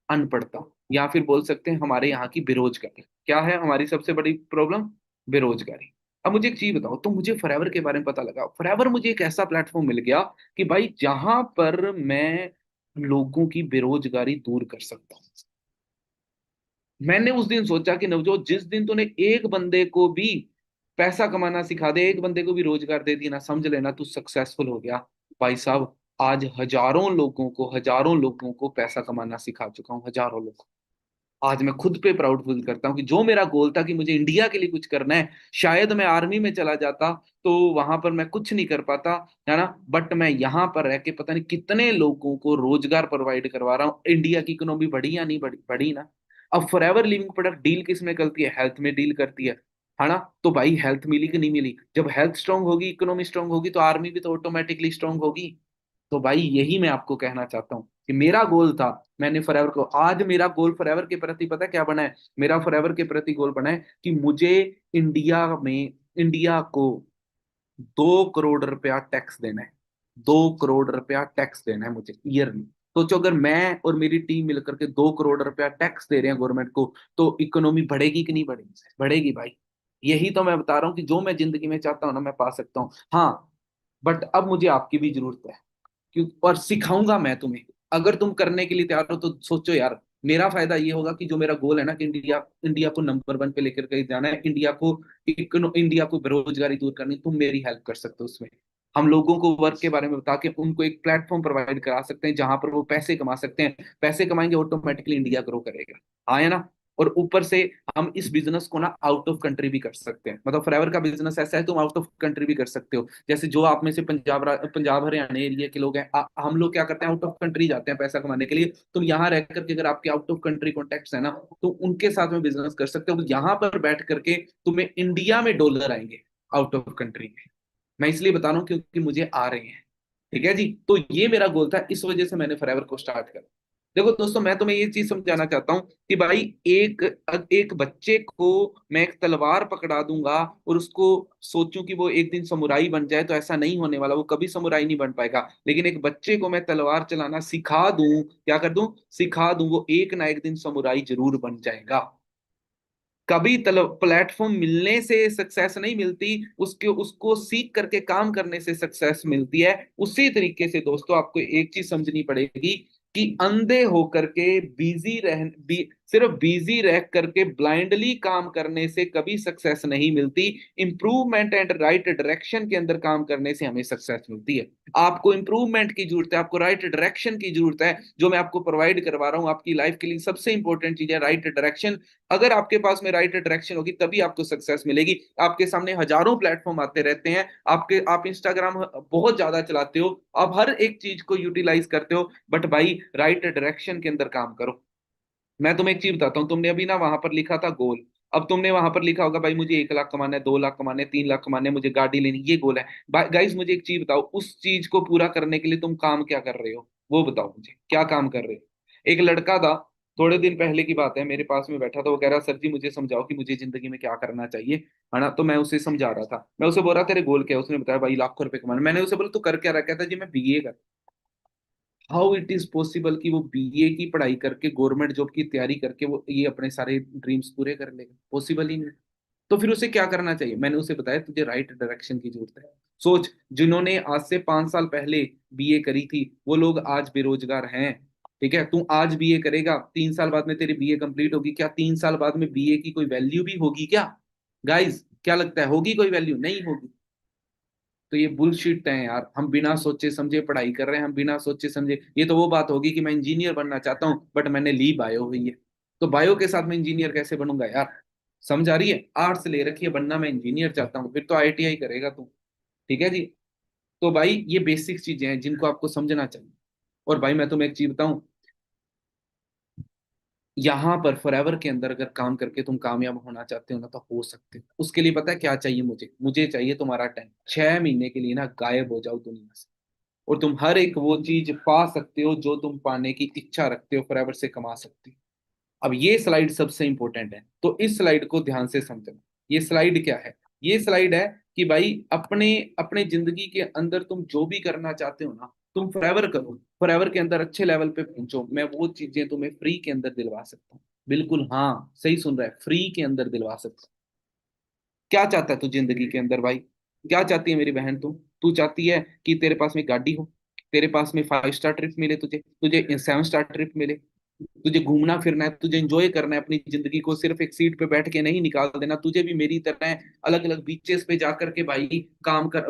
अनपढ़ता, या फिर बोल सकते हैं हमारे यहाँ की बेरोजगारी। क्या है हमारी सबसे बड़ी प्रॉब्लम? बेरोजगारी। अब मुझे एक चीज बताओ, तो मुझे फॉरएवर के बारे में पता लगा। फॉरएवर मुझे एक ऐसा प्लेटफॉर्म मिल गया कि भाई जहां पर मैं लोगों की बेरोजगारी दूर कर सकता हूँ। मैंने उस दिन सोचा कि नवजोत, जिस दिन तूने एक बंदे को भी पैसा कमाना सिखा दे, एक बंदे को भी रोजगार दे दिया ना, समझ लेना तू सक्सेसफुल हो गया। भाई साहब, आज हजारों लोगों को पैसा कमाना सिखा चुका हूँ, हजारों लोग। आज मैं खुद पे प्राउड फील करता हूँ कि जो मेरा गोल था कि मुझे इंडिया के लिए कुछ करना है, शायद मैं आर्मी में चला जाता तो वहां पर मैं कुछ नहीं कर पाता, है ना। बट मैं यहाँ पर रह के पता नहीं कितने लोगों को रोजगार प्रोवाइड करवा रहा हूँ। इंडिया की इकोनॉमी बढ़ी या नहीं बढ़ी? बढ़ी ना। अब फॉरएवर लिविंग प्रोडक्ट डील किस में करती है? हेल्थ में डील करती है ना। तो भाई हेल्थ मिली कि नहीं मिली? जब हेल्थ स्ट्रांग होगी, इकोनॉमी स्ट्रांग होगी, तो आर्मी भी तो ऑटोमेटिकली स्ट्रांग होगी। तो भाई यही मैं आपको कहना चाहता हूँ कि मेरा गोल था, मैंने फॉरएवर को, आज मेरा गोल फॉरएवर के प्रति पता है क्या बना है? मेरा फॉरएवर के प्रति गोल बना है कि मुझे इंडिया को 2 करोड़ रुपया टैक्स देना है। 2 करोड़ रुपया टैक्स देना है मुझे ईयरली। सोचो, अगर मैं और मेरी टीम मिलकर के 2 करोड़ रुपया टैक्स दे रहे हैं गवर्नमेंट को, तो इकोनॉमी बढ़ेगी कि नहीं बढ़ेगी? बढ़ेगी भाई। यही तो मैं बता रहा हूँ कि जो मैं जिंदगी में चाहता हूँ ना, मैं पा सकता हूँ। हाँ, बट अब मुझे आपकी भी जरूरत है, क्यों, और सिखाऊंगा मैं तुम्हें। अगर तुम करने के लिए तैयार हो तो सोचो यार, मेरा फायदा ये होगा कि जो मेरा गोल है ना कि इंडिया इंडिया को नंबर 1 पे लेकर के जाना है, इंडिया को बेरोजगारी दूर करनी, तुम मेरी हेल्प कर सकते हो उसमें। हम लोगों को वर्क के बारे में बता के उनको एक प्लेटफॉर्म प्रोवाइड करा सकते हैं जहां पर वो पैसे कमा सकते हैं। पैसे कमाएंगे, ऑटोमेटिकली इंडिया ग्रो करेगा। हाँ, है ना। और ऊपर से हम इस बिजनेस को ना आउट ऑफ कंट्री भी कर सकते हैं। मतलब फॉरएवर का बिजनेस ऐसा है, तुम आउट ऑफ कंट्री भी कर सकते हो। जैसे जो आप में से पंजाब हरियाणा एरिया के लोग हैं, हम लोग क्या करते हैं, आउट ऑफ कंट्री जाते हैं पैसा कमाने के लिए। तुम यहाँ रह करके अगर आपके आउट ऑफ कंट्री कॉन्टेक्ट्स है ना, तो उनके साथ में बिजनेस कर सकते हो। यहाँ पर बैठ करके तुम्हें इंडिया में डॉलर आएंगे, आउट ऑफ कंट्री में। मैं इसलिए बता रहा हूँ क्योंकि मुझे आ रहे हैं। ठीक है जी, तो ये मेरा गोल था, इस वजह से मैंने फॉरएवर को स्टार्ट करा। देखो दोस्तों, मैं तुम्हें ये चीज समझाना चाहता हूँ कि भाई एक एक बच्चे को मैं एक तलवार पकड़ा दूंगा और उसको सोचूं कि वो एक दिन समुराई बन जाए, तो ऐसा नहीं होने वाला, वो कभी समुराई नहीं बन पाएगा। लेकिन एक बच्चे को मैं तलवार चलाना सिखा दूं, क्या कर दूं, सिखा दूं, वो एक ना एक दिन समुराई जरूर बन जाएगा। कभी तल प्लेटफॉर्म मिलने से सक्सेस नहीं मिलती, उसके उसको सीख करके काम करने से सक्सेस मिलती है। उसी तरीके से दोस्तों, आपको एक चीज समझनी पड़ेगी कि अंधे होकर के सिर्फ बिजी रह करके ब्लाइंडली काम करने से कभी सक्सेस नहीं मिलती। इंप्रूवमेंट एंड राइट डायरेक्शन के अंदर काम करने से हमें सक्सेस मिलती है। आपको इंप्रूवमेंट की जरूरत है, आपको राइट डायरेक्शन की जरूरत है, जो मैं आपको प्रोवाइड करवा रहा हूँ। आपकी लाइफ के लिए सबसे इंपॉर्टेंट चीज है राइट डायरेक्शन। अगर आपके पास में राइट डायरेक्शन होगी तभी आपको सक्सेस मिलेगी। आपके सामने हजारों प्लेटफॉर्म आते रहते हैं, आप इंस्टाग्राम बहुत ज्यादा चलाते हो, आप हर एक चीज को यूटिलाइज करते हो, बट भाई राइट डायरेक्शन के अंदर काम करो। मैं तुम्हें एक चीज बताता हूँ, तुमने अभी ना वहां पर लिखा था गोल। अब तुमने वहां पर लिखा होगा भाई मुझे 1 लाख कमाना है, 2 लाख कमाने, 3 लाख कमाने, मुझे गाड़ी लेनी, ये गोल है। गाइस मुझे एक चीज बताओ, उस चीज को पूरा करने के लिए तुम काम क्या कर रहे हो, वो बताओ मुझे, क्या काम कर रहे हो। एक लड़का था, थोड़े दिन पहले की बात है, मेरे पास में बैठा था, वो कह रहा सर जी मुझे समझाओ कि मुझे जिंदगी में क्या करना चाहिए, है ना। तो मैं उसे समझा रहा था, मैं उसे बोल रहा तेरे गोल क्या है, उसने बताया भाई लाखों रुपए कमाना। मैंने उसे बोला तू कर क्या रखा था जी, मैं बीए कर। हाउ इट इज पॉसिबल कि वो बीए की पढ़ाई करके गवर्नमेंट जॉब की तैयारी करके वो ये अपने सारे ड्रीम्स पूरे कर लेगा, पॉसिबल ही नहीं। तो फिर उसे क्या करना चाहिए, मैंने उसे बताया तुझे राइट डायरेक्शन की जरूरत है। सोच, जिन्होंने आज से 5 साल पहले बीए करी थी वो लोग आज बेरोजगार हैं। ठीक है, तू आज बीए करेगा, 3 साल बाद में तेरी बीए कंप्लीट होगी, क्या 3 साल बाद में बीए की कोई वैल्यू भी होगी क्या? गाइस क्या लगता है, होगी कोई वैल्यू? नहीं होगी। तो ये बुलशिट है यार, हम बिना सोचे समझे पढ़ाई कर रहे हैं, हम बिना सोचे समझे। ये तो वो बात होगी कि मैं इंजीनियर बनना चाहता हूँ बट मैंने ली बायो हुई है, तो बायो के साथ मैं इंजीनियर कैसे बनूंगा यार? समझ आ रही है? आर्ट्स ले रखी है, बनना मैं इंजीनियर चाहता हूँ, फिर तो आईटीआई करेगा तू। ठीक है जी। तो भाई ये बेसिक चीजें हैं जिनको आपको समझना चाहिए। और भाई मैं तुम्हें एक चीज बताऊं, यहाँ पर फॉरएवर के अंदर अगर काम करके तुम कामयाब होना चाहते हो ना, तो हो सकते हो। उसके लिए पता है क्या चाहिए मुझे चाहिए तुम्हारा टाइम। 6 महीने के लिए ना गायब हो जाओ दुनिया से, और तुम हर एक वो चीज पा सकते हो जो तुम पाने की इच्छा रखते हो, फॉरएवर से कमा सकते हो। अब ये स्लाइड सबसे इंपॉर्टेंट है, तो इस स्लाइड को ध्यान से समझना। ये स्लाइड क्या है? ये स्लाइड है कि भाई अपने अपने जिंदगी के अंदर तुम जो भी करना चाहते हो ना, तुम फॉरएवर करो, फॉरएवर के अंदर अच्छे लेवल पे पहुंचो। मैं वो चीजें तुम्हें फ्री के अंदर दिलवा सकता हूँ। बिल्कुल हाँ, सही सुन रहा है, फ्री के अंदर दिलवा सकता हूँ। क्या चाहता है तू जिंदगी के अंदर भाई? क्या चाहती है मेरी बहन तू? तू चाहती है कि तेरे पास में गाड़ी हो, तेरे पास में 5 स्टार ट्रिप मिले, तुझे तुझे 7 स्टार ट्रिप मिले, तुझे घूमना फिरना है, तुझे एंजॉय करना है अपनी जिंदगी को, सिर्फ एक सीट पे बैठ के नहीं निकाल देना, तुझे भी मेरी तरह अलग अलग बीचेस पे जा करके भाई काम कर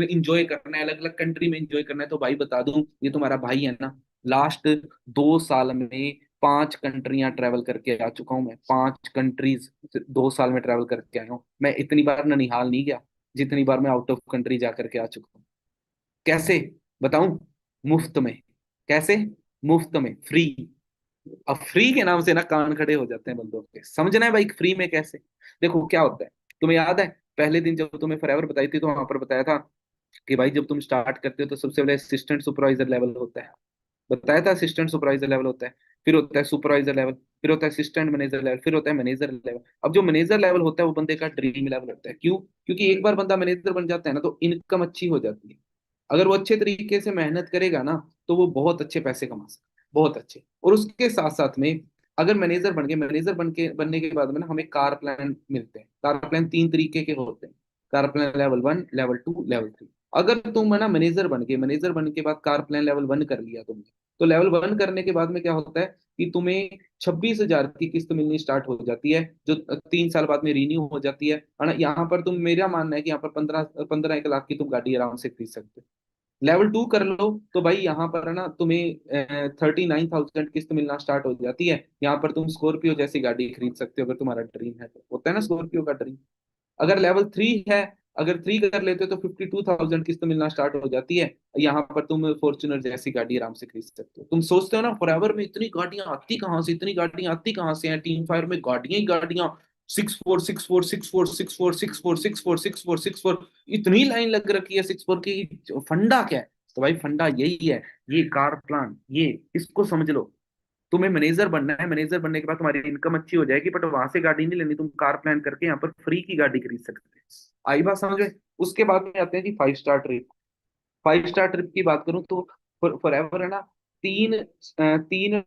एंजॉय करना है, अलग अलग कंट्री में एंजॉय करना है। तो भाई बता दूं, ये तुम्हारा भाई है ना, लास्ट 2 साल में 5 कंट्रियां ट्रेवल करके आ चुका हूं, मैं 5 कंट्रीज 2 साल में ट्रेवल करके आया हूँ। मैं इतनी बार ननिहाल नहीं गया जितनी बार मैं आउट ऑफ कंट्री जा करके आ चुका हूँ। कैसे बताऊं? मुफ्त में। कैसे? मुफ्त में, फ्री। अब फ्री के नाम से ना कान खड़े हो जाते हैं बंदों के, समझना है भाई फ्री में कैसे। देखो क्या होता है, तुम्हें याद है पहले दिन जब तुम्हें फॉरएवर बताई थी, तो वहां पर बताया था कि भाई जब तुम स्टार्ट करते हो तो सबसे पहले असिस्टेंट सुपरवाइजर लेवल होता है। बताया था असिस्टेंट सुपरवाइजर लेवल होता है, फिर होता है सुपरवाइजर लेवल, फिर होता है असिस्टेंट मैनेजर लेवल, फिर होता है मैनेजर लेवल। अब जो मैनेजर लेवल होता है वो बंदे का ड्रीम लेवल होता है। क्यों? क्योंकि एक बार बंदा मैनेजर बन जाता है ना, तो इनकम अच्छी हो जाती है। अगर वो अच्छे तरीके से मेहनत करेगा ना, तो वो बहुत अच्छे पैसे कमा सकता है, बहुत अच्छे। और उसके साथ साथ में अगर मैनेजर बन गए, मैनेजर बनने के बाद में ना हमें कार प्लान मिलते हैं। कार प्लान 3 तरीके के होते हैं, car plan level 1, level 2, level 3। अगर तुम है ना मैनेजर बन गए, मैनेजर बनने के बाद कार प्लान लेवल 1 कर लिया तुमने, तो लेवल 1 करने के बाद में क्या होता है कि तुम्हें 26,000 की किस्त मिलनी स्टार्ट हो जाती है, जो 3 साल बाद में रिन्यू हो जाती है ना। यहाँ पर तुम, मेरा मानना है कि यहाँ पर 15 15 1 लाख की तुम गाड़ी आराम से खरीद सकते हो। लेवल 2 कर लो तो भाई यहाँ पर है ना तुम्हें 39,000 किस्त मिलना स्टार्ट हो जाती है। यहाँ पर तुम स्कॉर्पियो जैसी गाड़ी खरीद सकते हो, अगर तुम्हारा ड्रीम है, तो होता है ना स्कॉर्पियो का ड्रीम। अगर लेवल 3 है, अगर 3 कर लेते हो तो 52,000 किस्त मिलना स्टार्ट हो जाती है। यहाँ पर तुम फॉर्च्यूनर जैसी गाड़ी आराम से खरीद सकते हो। तुम सोचते हो ना फॉरएवर में इतनी गाड़ियां आती कहाँ से, इतनी गाड़ियां आती कहाँ से हैं, टीम फायर में गाड़ियां ही गाड़ियां, 6 4 6 4 6 4 6 4 6 4 6 4 6 4 इतनी लाइन लग रखी है 6 4 की। फंडा क्या है? तो भाई फंडा यही है, ये कार प्लान, ये इसको समझ लो। तुम्हें मैनेजर बनना है, मैनेजर बनने के बाद तुम्हारी इनकम अच्छी हो जाएगी, बट वहां से गाड़ी नहीं लेनी, तुम कार प्लान करके यहाँ पर फ्री की गाड़ी खरीद सकते हैं। आई बात समझ में? उसके बाद में आते हैं जी 5 स्टार ट्रिप। 5 स्टार ट्रिप की बात करूं तो फॉर एवर है ना, तीन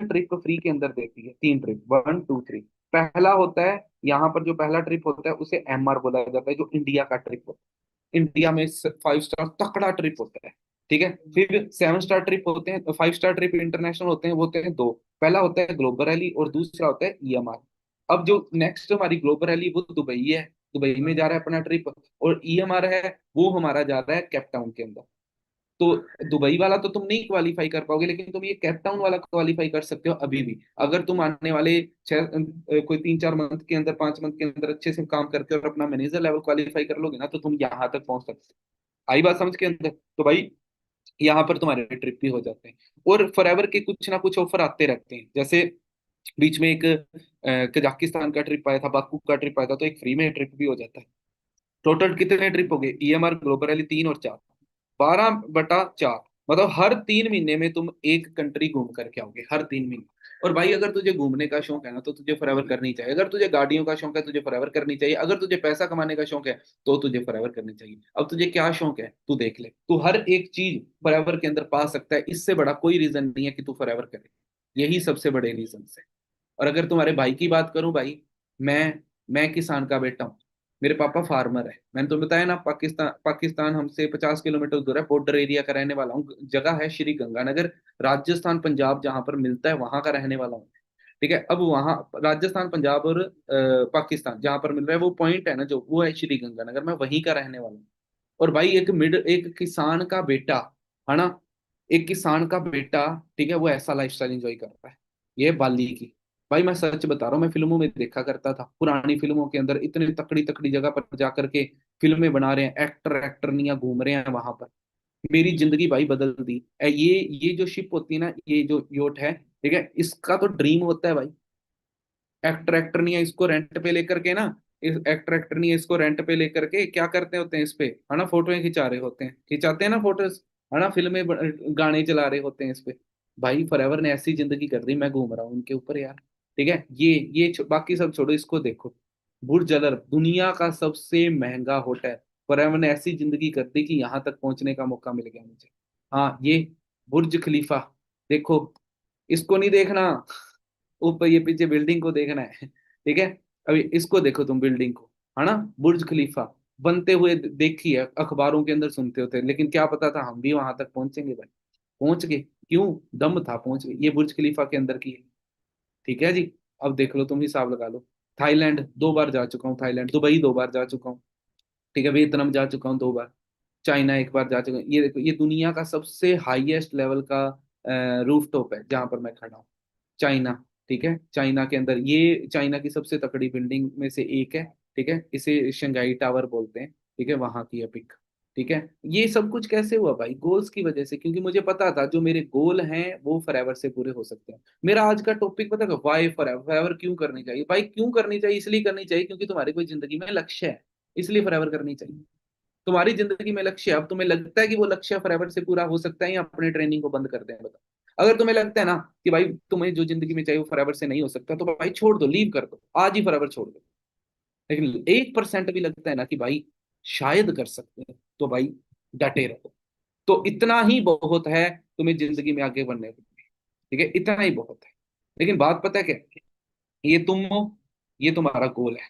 ट्रिप फ्री के अंदर देती है, 3 ट्रिप, 1 2 3। पहला होता है, यहाँ पर जो पहला ट्रिप होता है उसे MR बोला जाता है, जो इंडिया का ट्रिप होता है। इंडिया में 5 स्टार तकड़ा ट्रिप होता है, ठीक है। फिर 7 स्टार ट्रिप होते हैं, 5 स्टार ट्रिप इंटरनेशनल होते हैं, वो होते हैं दो। पहला होता है ग्लोबल रैली और दूसरा होता है EMR। अब जो नेक्स्ट हमारी ग्लोबल रैली वो दुबई है, दुबई में जा रहा है अपना ट्रिप। और EMR है, वो हमारा जा रहा है केप टाउन के अंदर। तो दुबई वाला तो तुम नहीं क्वालिफाई कर पाओगे, लेकिन तुम ये केप टाउन वाला क्वालिफाई कर सकते हो अभी भी। अगर तुम आने वाले कोई 3 4 मंथ के अंदर, 5 मंथ के अंदर अच्छे से काम करके और अपना मैनेजर लेवल क्वालिफाई कर लोगे ना, तो तुम यहाँ तक पहुंच सकते हो। आई बात समझ के अंदर? तो भाई यहाँ पर तुम्हारे ट्रिप भी हो जाते हैं। और फॉरएवर के कुछ ना कुछ ऑफर आते रहते हैं। जैसे बीच में एक कजाकिस्तान का ट्रिप आया था, बाकू का ट्रिप आया था, तो एक फ्री में ट्रिप भी हो जाता है। टोटल कितने ट्रिप हो गए? EMR, ग्लोबल रैली 3 और 4, 12/4। मतलब हर 3 महीने में तुम एक कंट्री घूम करके आओगे, हर 3 महीने। और भाई अगर तुझे घूमने का शौक है ना, तो तुझे फॉरएवर करनी चाहिए। अगर तुझे गाड़ियों का शौक है, तुझे फॉरएवर करनी चाहिए। अगर तुझे पैसा कमाने का शौक है, तो तुझे फॉरएवर करनी चाहिए। अब तुझे क्या शौक है तू देख ले, तू हर एक चीज फॉरएवर के अंदर पा सकता है। इससे बड़ा कोई रीजन नहीं है कि तू फॉरएवर करे। यही सबसे बड़े रीजन है। और अगर तुम्हारे भाई की बात करूं भाई, मैं किसान का बेटा हूँ। मेरे पापा फार्मर है। मैंने तो बताया ना, पाकिस्तान हमसे 50 किलोमीटर दूर है, बॉर्डर एरिया का रहने वाला हूँ। जगह है श्री गंगानगर, राजस्थान पंजाब जहां पर मिलता है, वहां का रहने वाला हूँ। ठीक है। अब वहां राजस्थान पंजाब और पाकिस्तान जहां पर मिल रहा है, वो पॉइंट है ना जो, वो है श्री गंगानगर, मैं वहीं का रहने वाला हूँ। और भाई एक किसान का बेटा, है ना, एक किसान का बेटा, ठीक है, वो ऐसा लाइफस्टाइल एंजॉय कर रहा है। ये है बाली की। भाई मैं सच बता रहा हूँ, मैं फिल्मों में देखा करता था, पुरानी फिल्मों के अंदर इतने तकड़ी तकड़ी जगह पर जाकर के फिल्में बना रहे हैं, एक्टर एक्टरनियां घूम रहे हैं वहां पर। मेरी जिंदगी भाई बदल दी। ये जो शिप होती है ना, ये जो योट है, ठीक है, इसका तो ड्रीम होता है भाई। एक्टर एक्टरनियां इसको रेंट पे लेकर के ना, इस एक्टर एक्टरनियां इसको रेंट पे लेकर के क्या करते होते हैं, इस पे, है ना, फोटोएं खिंचा रहे होते हैं, खिंचाते हैं ना फोटोज, है ना, फिल्में गाने चला रहे होते हैं इस पे। भाई फॉरएवर ने ऐसी जिंदगी कर दी, मैं घूम रहा हूँ उनके ऊपर यार। ठीक है। बाकी सब छोड़ो, इसको देखो। बुर्ज अल अरब, दुनिया का सबसे महंगा होटल। फॉरएवर ने ऐसी जिंदगी कर दी कि यहाँ तक पहुंचने का मौका मिल गया मुझे। हाँ, ये बुर्ज खलीफा देखो, इसको नहीं देखना, ऊपर ये पीछे बिल्डिंग को देखना है। ठीक है। अभी इसको देखो तुम, बिल्डिंग को, है ना, बुर्ज खलीफा बनते हुए देखी है, अखबारों के अंदर सुनते होते, लेकिन क्या पता था हम भी वहां तक पहुंचेंगे भाई। पहुंच गए, क्यों? दम था, पहुंच गए। ये बुर्ज खलीफा के अंदर की है। ठीक है जी। अब देख लो, तुम हिसाब लगा लो। थाईलैंड 2 बार जा चुका हूँ, थाईलैंड, दुबई 2 बार जा चुका हूँ। ठीक है, वियतनाम जा चुका हूँ 2 बार। चाइना 1 बार जा चुका हूँ। ये देखो, ये दुनिया का सबसे हाईएस्ट लेवल का रूफ टॉप है जहां पर मैं खड़ा हूँ। चाइना। ठीक है, चाइना के अंदर, ये चाइना की सबसे तकड़ी बिल्डिंग में से एक है। ठीक है, इसे शंघाई टावर बोलते हैं। ठीक है, वहां की है पिक। ठीक है। ये सब कुछ कैसे हुआ भाई? गोल्स की वजह से, क्योंकि मुझे पता था जो मेरे गोल हैं वो फॉरएवर से पूरे हो सकते हैं। मेरा आज का टॉपिक पता है, वाई फॉरएवर, फॉरएवर क्यों करनी चाहिए भाई? क्यों करनी चाहिए? इसलिए करनी चाहिए क्योंकि तुम्हारी कोई जिंदगी में लक्ष्य है, इसलिए फॉरएवर करनी चाहिए। तुम्हारी जिंदगी में लक्ष्य है, अब तुम्हें लगता है कि वो लक्ष्य फॉरएवर से पूरा हो सकता है, या अपने ट्रेनिंग को बंद कर दें, बताओ। अगर तुम्हें लगता है ना कि भाई तुम्हें जो जिंदगी में चाहिए वो फॉरएवर से नहीं हो सकता, तो भाई छोड़ दो, लीव कर दो, आज ही फॉरएवर छोड़ दो। लेकिन 1% भी लगता है ना कि भाई शायद कर सकते हैं, तो भाई डटे रहो। तो इतना ही बहुत है तुम्हें जिंदगी में आगे बढ़ने के लिए। ठीक है, इतना ही बहुत है। लेकिन बात पता है क्या है? ये तुम हो, ये तुम्हारा गोल है।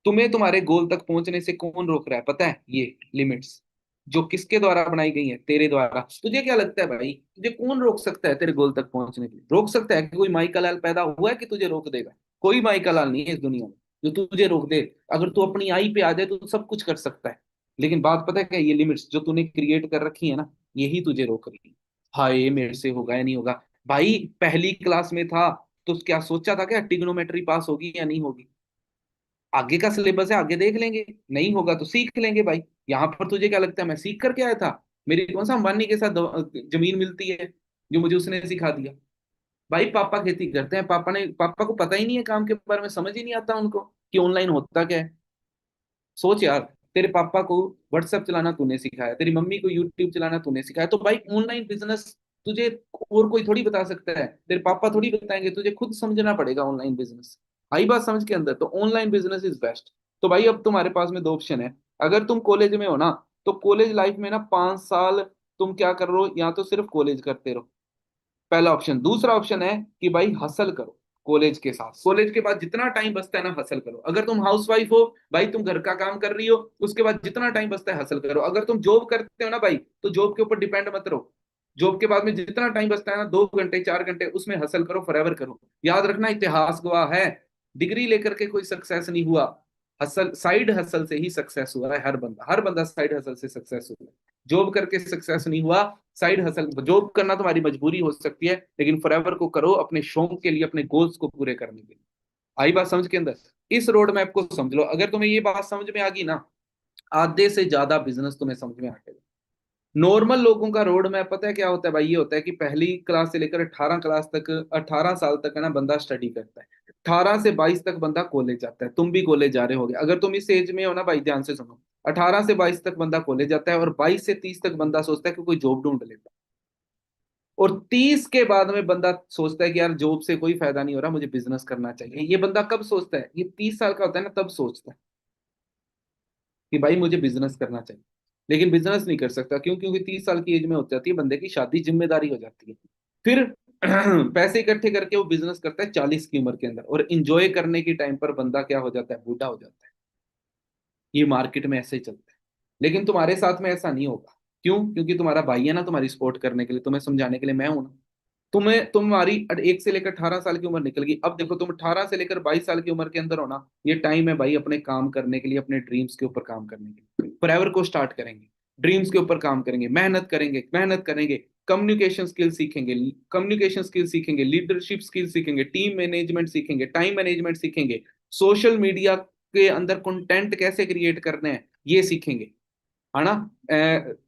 तुम्हें तुम्हारे गोल तक पहुंचने से कौन रोक रहा है पता है? ये लिमिट्स जो किसके द्वारा बनाई गई है? तेरे द्वारा। तुझे क्या लगता है भाई, तुझे कौन रोक सकता है तेरे गोल तक पहुंचने के लिए? रोक सकता है कि कोई माई का लाल पैदा हुआ है कि तुझे रोक देगा? कोई माई का लाल नहीं है इस दुनिया में जो तुझे रोक दे। अगर तू अपनी आई पे आ जाए तो तू सब कुछ कर सकता है। लेकिन बात पता है क्या, ये लिमिट्स जो तूने क्रिएट कर रखी है ना, यही तुझे रोक रही है। हाय, मेरे से होगा या नहीं होगा? भाई पहली क्लास में था तो क्या सोचा था क्या ट्रिग्नोमेट्री पास होगी या नहीं होगी? आगे का सिलेबस है, आगे देख लेंगे। नहीं होगा तो सीख लेंगे भाई। यहाँ पर तुझे क्या लगता है मैं सीख करके आया था? मेरी कौन सा अंबानी के साथ जमीन मिलती है जो मुझे उसने सिखा दिया? भाई पापा खेती करते हैं, पापा को पता ही नहीं है काम के बारे में, समझ ही नहीं आता उनको कि ऑनलाइन होता क्या है। सोच यार, तेरे पापा को व्हाट्सएप चलाना तूने सिखाया, तेरी मम्मी को यूट्यूब चलाना तूने सिखाया, तो भाई ऑनलाइन बिजनेस तुझे और कोई थोड़ी बता सकता है, तेरे पापा थोड़ी बताएंगे, तुझे खुद समझना पड़ेगा ऑनलाइन बिजनेस। आई बात समझ के अंदर? तो ऑनलाइन बिजनेस इज बेस्ट। तो भाई अब तुम्हारे पास में दो ऑप्शन है। अगर तुम कॉलेज में हो ना, तो कॉलेज लाइफ में ना 5 साल तुम क्या कर रहे हो, या तो सिर्फ कॉलेज करते रहो, पहला ऑप्शन। दूसरा ऑप्शन है कि भाई हसल करो कॉलेज के साथ, कॉलेज के बाद जितना टाइम बचता है ना हसल करो। अगर तुम हाउस वाइफ हो भाई, तुम घर का काम कर रही हो, उसके बाद जितना टाइम बचता है हसल करो। अगर तुम जॉब करते हो ना भाई, तो जॉब के ऊपर डिपेंड मत रहो। जॉब के बाद में जितना टाइम बचता है ना, 2 घंटे 4 घंटे, उसमें हसल करो, फॉरएवर करो। याद रखना, इतिहास गवाह है, डिग्री लेकर के कोई सक्सेस नहीं हुआ। हसल, साइड हसल से ही सक्सेस हुआ है। हर बंदा साइड हसल से सक्सेस हुआ है। जॉब करके सक्सेस नहीं हुआ। साइड हसल, जॉब करना तुम्हारी मजबूरी हो सकती है, लेकिन फॉरएवर को करो अपने शौक के लिए, अपने गोल्स को पूरे करने के लिए। आई बात समझ के अंदर? इस रोड मैप को समझ लो। अगर तुम्हें ये बात समझ में आ गई ना, आधे से ज्यादा बिजनेस तुम्हें समझ में आ गया। नॉर्मल लोगों का रोड मैप पता है क्या होता है भाई? ये होता है कि पहली क्लास से लेकर 18 क्लास तक, 18 साल तक है ना बंदा स्टडी करता है। 18 से 22 तक बंदा कॉलेज जाता है। तुम भी कॉलेज जा रहे होगे, अगर तुम इस एज में हो ना भाई, ध्यान से सुनो। 18 से 22 तक बंदा कॉलेज जाता है, और 22 से 30 तक बंदा सोचता है कि कोई जॉब ढूंढ लेता है। और 30 के बाद में बंदा सोचता है कि यार जॉब से कोई फायदा नहीं हो रहा, मुझे बिजनेस करना चाहिए। ये बंदा कब सोचता है? ये 30 साल का होता है ना, तब सोचता है कि भाई मुझे बिजनेस करना चाहिए। लेकिन बिजनेस नहीं कर सकता, क्यों? क्योंकि 30 साल की एज में हो जाती है बंदे की शादी, जिम्मेदारी हो जाती है। फिर पैसे इकट्ठे करके वो बिजनेस करता है 40 की उम्र के अंदर, और इंजॉय करने की टाइम पर बंदा क्या हो जाता है? बूढ़ा हो जाता है। ये मार्केट में ऐसे ही चलता है। लेकिन तुम्हारे साथ में ऐसा नहीं होगा। क्यों? क्योंकि तुम्हारा भाई है ना तुम्हारी सपोर्ट करने के लिए, तुम्हें समझाने के लिए मैं हूं ना। तुम्हारी 1 से लेकर 18 साल की उम्र निकल गई। अब देखो, तुम 18 से लेकर 22 साल की उम्र के अंदर हो ना, ये टाइम है भाई अपने काम करने के लिए, अपने ड्रीम्स के ऊपर काम करने के लिए। फॉरएवर को स्टार्ट करेंगे, ड्रीम्स के ऊपर काम करेंगे, मेहनत करेंगे, मेहनत करेंगे। कम्युनिकेशन स्किल सीखेंगे, कम्युनिकेशन स्किल सीखेंगे, लीडरशिप स्किल सीखेंगे, टीम मैनेजमेंट सीखेंगे, टाइम मैनेजमेंट सीखेंगे, सोशल मीडिया के अंदर कंटेंट कैसे क्रिएट करने हैं ये सीखेंगे, है ना।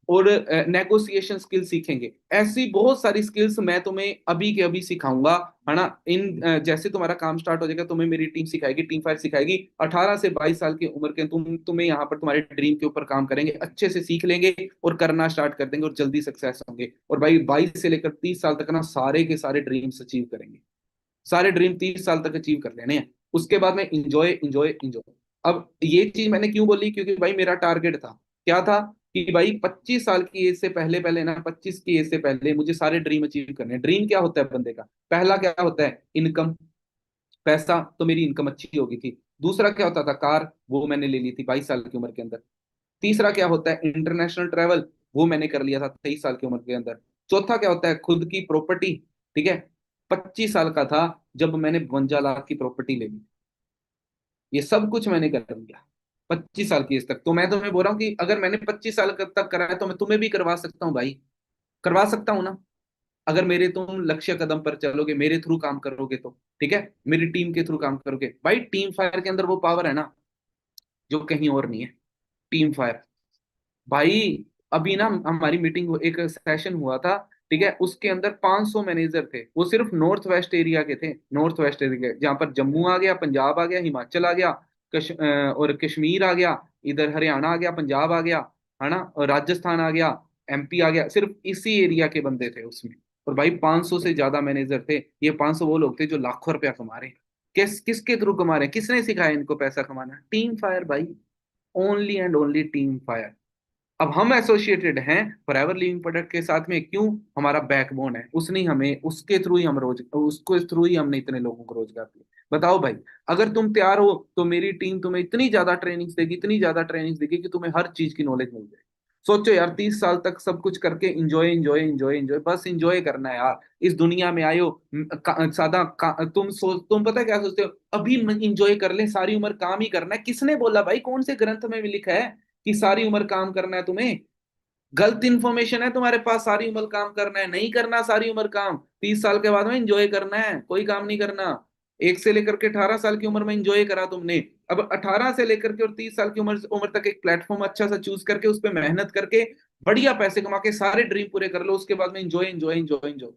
और नेगोशिएशन स्किल सीखेंगे। ऐसी बहुत सारी स्किल्स मैं तुम्हें अभी के अभी सिखाऊंगा, है ना। जैसे तुम्हारा काम स्टार्ट हो जाएगा, तुम्हें मेरी टीम सिखाएगी, टीम फायर सिखाएगी। 18 से 22 साल की उम्र के तुम्हें यहाँ पर तुम्हारे ड्रीम के ऊपर काम करेंगे, अच्छे से सीख लेंगे और करना स्टार्ट कर देंगे, और जल्दी सक्सेस होंगे। और भाई 22 से लेकर 30 साल तक ना सारे के सारे ड्रीम्स अचीव करेंगे। सारे ड्रीम 30 साल तक अचीव कर लेने हैं। उसके बाद में इंजॉय इंजॉय इंजॉय। अब ये चीज मैंने क्यों बोली? क्योंकि भाई मेरा टारगेट था, क्या था? कि भाई 25 साल की एज से पहले पहले ना, 25 की एज से पहले मुझे सारे ड्रीम अचीव करने हैं। ड्रीम क्या होता है बंदे का? पहला क्या होता है? इनकम, पैसा। तो मेरी इनकम अच्छी होगी थी। दूसरा क्या होता था? कार, वो मैंने ले ली थी 22 साल की उम्र के अंदर। तीसरा क्या होता है? इंटरनेशनल ट्रैवल, वो मैंने कर लिया था 23 साल की उम्र के अंदर। चौथा क्या होता है? खुद की प्रॉपर्टी। ठीक है, 25 साल का था जब मैंने 52 लाख की प्रॉपर्टी ले ली। ये सब कुछ मैंने कर लिया 25 साल की एज तक। तो मैं तुम्हें बोल रहा हूँ कि अगर मैंने 25 साल तक करा है, तो मैं तुम्हें भी करवा सकता हूँ भाई। करवा सकता हूँ ना, अगर मेरे तुम लक्ष्य कदम पर चलोगे, मेरे थ्रू काम करोगे तो। ठीक है, मेरी टीम के थ्रू काम करोगे भाई। टीम फायर के अंदर वो पावर है ना, जो कहीं और नहीं है। टीम फायर भाई, अभी ना हमारी मीटिंग, एक सेशन हुआ था। ठीक है, उसके अंदर 500 मैनेजर थे। वो सिर्फ नॉर्थ वेस्ट एरिया के थे। नॉर्थ वेस्ट एरिया के, जहाँ पर जम्मू आ गया, पंजाब आ गया, हिमाचल आ गया, और कश्मीर आ गया, इधर हरियाणा आ गया, पंजाब आ गया, है ना, और राजस्थान आ गया, एमपी आ गया। सिर्फ इसी एरिया के बंदे थे उसमें। और भाई 500 से ज्यादा मैनेजर थे। ये 500 वो लोग थे जो लाखों रुपया कमा रहे हैं। किसके थ्रू कमा रहे हैं? किसने सिखाया इनको पैसा कमाना? टीम फायर भाई, only and only team fire. अब हम एसोसिएटेड हैं फॉरएवर लिविंग प्रोडक्ट के साथ में, क्यों? हमारा बैकबोन है, उसने हमें, उसके थ्रू ही हम उसको थ्रू ही हमने इतने लोगों को रोजगार दिया। बताओ भाई, अगर तुम तैयार हो तो मेरी टीम तुम्हें इतनी ज्यादा ट्रेनिंग्स देगी, इतनी ज्यादा ट्रेनिंग्स देगी कि तुम्हें हर चीज की नॉलेज मिल जाए। सोचो यार, 30 साल तक सब कुछ करके इंजॉय इंजॉय इंजॉय इंजॉय, बस इंजॉय करना है यार। इस दुनिया में आयो, तुम पता है क्या सोचते हो? अभी इंजॉय कर ले, सारी उम्र काम ही करना है। किसने बोला भाई? कौन से ग्रंथ में भी लिखा है कि सारी उम्र काम करना है तुम्हें? गलत इंफॉर्मेशन है तुम्हारे पास। सारी उम्र काम करना है? नहीं करना सारी उम्र काम। 30 साल के बाद में एंजॉय करना है, कोई काम नहीं करना। 1 से लेकर के 18 साल की उम्र में एंजॉय करा तुमने। अब 18 से लेकर के और 30 साल की उम्र उम्र तक एक प्लेटफॉर्म अच्छा सा चूज करके, उस पर मेहनत करके, बढ़िया पैसे कमा के सारे ड्रीम पूरे कर लो। उसके बाद में एंजॉय एंजॉय एंजॉय एंजॉय।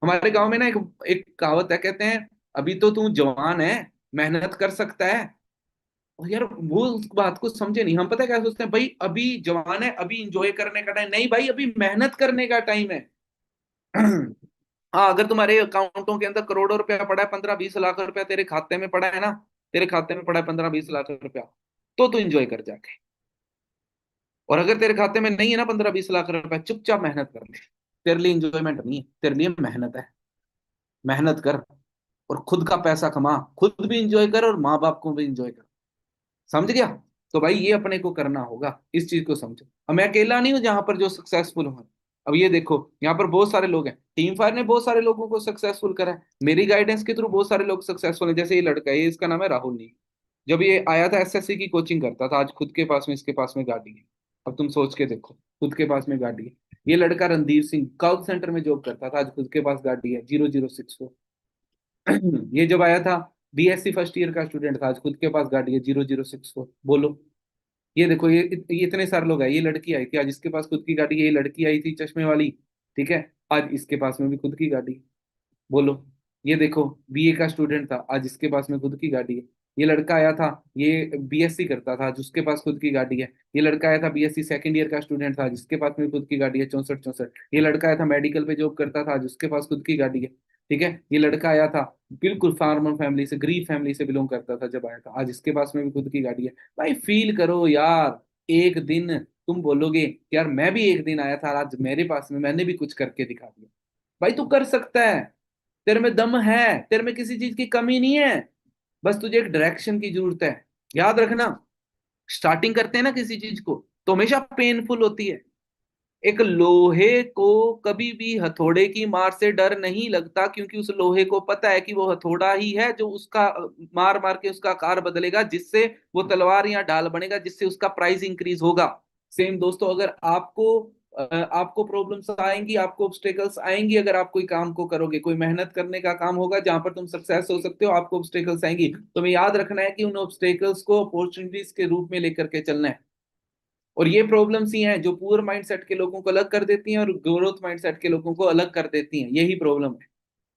हमारे गांव में ना एक एक कहावत है, कहते हैं, अभी तो तू जवान है, मेहनत कर सकता है। और यार वो उस बात को समझे नहीं। हम पता है क्या सोचते हैं? भाई अभी जवान है, अभी इंजॉय करने का टाइम नहीं भाई, अभी मेहनत करने का टाइम है। हाँ, अगर तुम्हारे अकाउंटों के अंदर करोड़ों रुपया पड़ा है, 15-20 लाख रुपया तेरे खाते में पड़ा है ना, तेरे खाते में पड़ा है 15-20 लाख रुपया, तो तू एंजॉय कर जाके। और अगर तेरे खाते में नहीं है ना 15-20 लाख रुपया, चुपचाप मेहनत कर ले। तेरे लिए इंजॉयमेंट नहीं है, तेरे लिए मेहनत है। मेहनत कर और खुद का पैसा कमा, खुद भी इंजॉय कर और माँ बाप को भी इंजॉय कर। समझ गया? तो भाई ये अपने को करना होगा, इस चीज को समझो। अब मैं अकेला नहीं हूं जहां पर जो सक्सेसफुल हूं। अब ये देखो, यहाँ पर बहुत सारे लोग हैं, टीम फायर ने बहुत सारे लोगों को सक्सेसफुल करा है, मेरी गाइडेंस के थ्रू बहुत सारे लोग सक्सेसफुल हैं। जैसे ये लड़का है, ये इसका नाम है राहुल नी। जब ये आया था एसएससी की कोचिंग करता था, आज खुद के पास में, इसके पास में गाड़ी है। अब तुम सोच के देखो, खुद के पास में गाड़ी है। ये लड़का रणधीर सिंह कॉल सेंटर में जॉब करता था, आज खुद के पास गाड़ी है 0064। ये जब आया था, बीएससी फर्स्ट ईयर का स्टूडेंट था, आज खुद के पास गाड़ी है 0064। बोलो। ये देखो, ये इतने सारे लोग हैं। ये लड़की आई थी, आज इसके पास खुद की गाड़ी है। ये लड़की आई थी चश्मे वाली, ठीक है, आज इसके पास में भी खुद की गाड़ी है। बोलो। ये देखो, बीए का स्टूडेंट था, आज इसके पास में खुद की गाड़ी है। ये लड़का आया था, ये बीएससी करता था, जिसके पास खुद की गाड़ी है। ये लड़का आया था, बीएससी सेकंड ईयर का स्टूडेंट था, जिसके पास में खुद की गाड़ी है 64-64। ये लड़का आया था, मेडिकल पे जॉब करता था, जिसके पास खुद की गाड़ी है। ठीक है, ये लड़का आया था, बिल्कुल फार्मर फैमिली से, गरीब फैमिली से बिलोंग करता था जब आया था, आज इसके पास में भी खुद की गाड़ी है। भाई फील करो यार, एक दिन तुम बोलोगे कि यार मैं भी एक दिन आया था, आज मेरे पास में, मैंने भी कुछ करके दिखा दिया। भाई तू कर सकता है, तेरे में दम है, तेरे में किसी चीज की कमी नहीं है। बस तुझे एक डायरेक्शन की जरूरत है। याद रखना, स्टार्टिंग करते हैं ना किसी चीज को, तो हमेशा पेनफुल होती है। एक लोहे को कभी भी हथौड़े की मार से डर नहीं लगता, क्योंकि उस लोहे को पता है कि वो हथौड़ा ही है जो उसका मार मार के उसका आकार बदलेगा, जिससे वो तलवार या ढाल बनेगा, जिससे उसका प्राइस इंक्रीज होगा। सेम दोस्तों, अगर आपको प्रॉब्लम्स आएंगी, आपको ऑब्स्टेकल्स आएंगी, अगर आप कोई काम को करोगे, कोई मेहनत करने का काम होगा जहां पर तुम सक्सेस हो सकते हो, आपको ऑब्स्टेकल्स आएंगी। तुम्हें याद रखना है कि उन ऑब्स्टेकल्स को अपॉर्चुनिटीज के रूप में लेकर के चलना है। और ये प्रॉब्लम्स ही हैं जो पुअर माइंडसेट के लोगों को अलग कर देती हैं और ग्रोथ माइंडसेट के लोगों को अलग कर देती हैं, यही प्रॉब्लम है।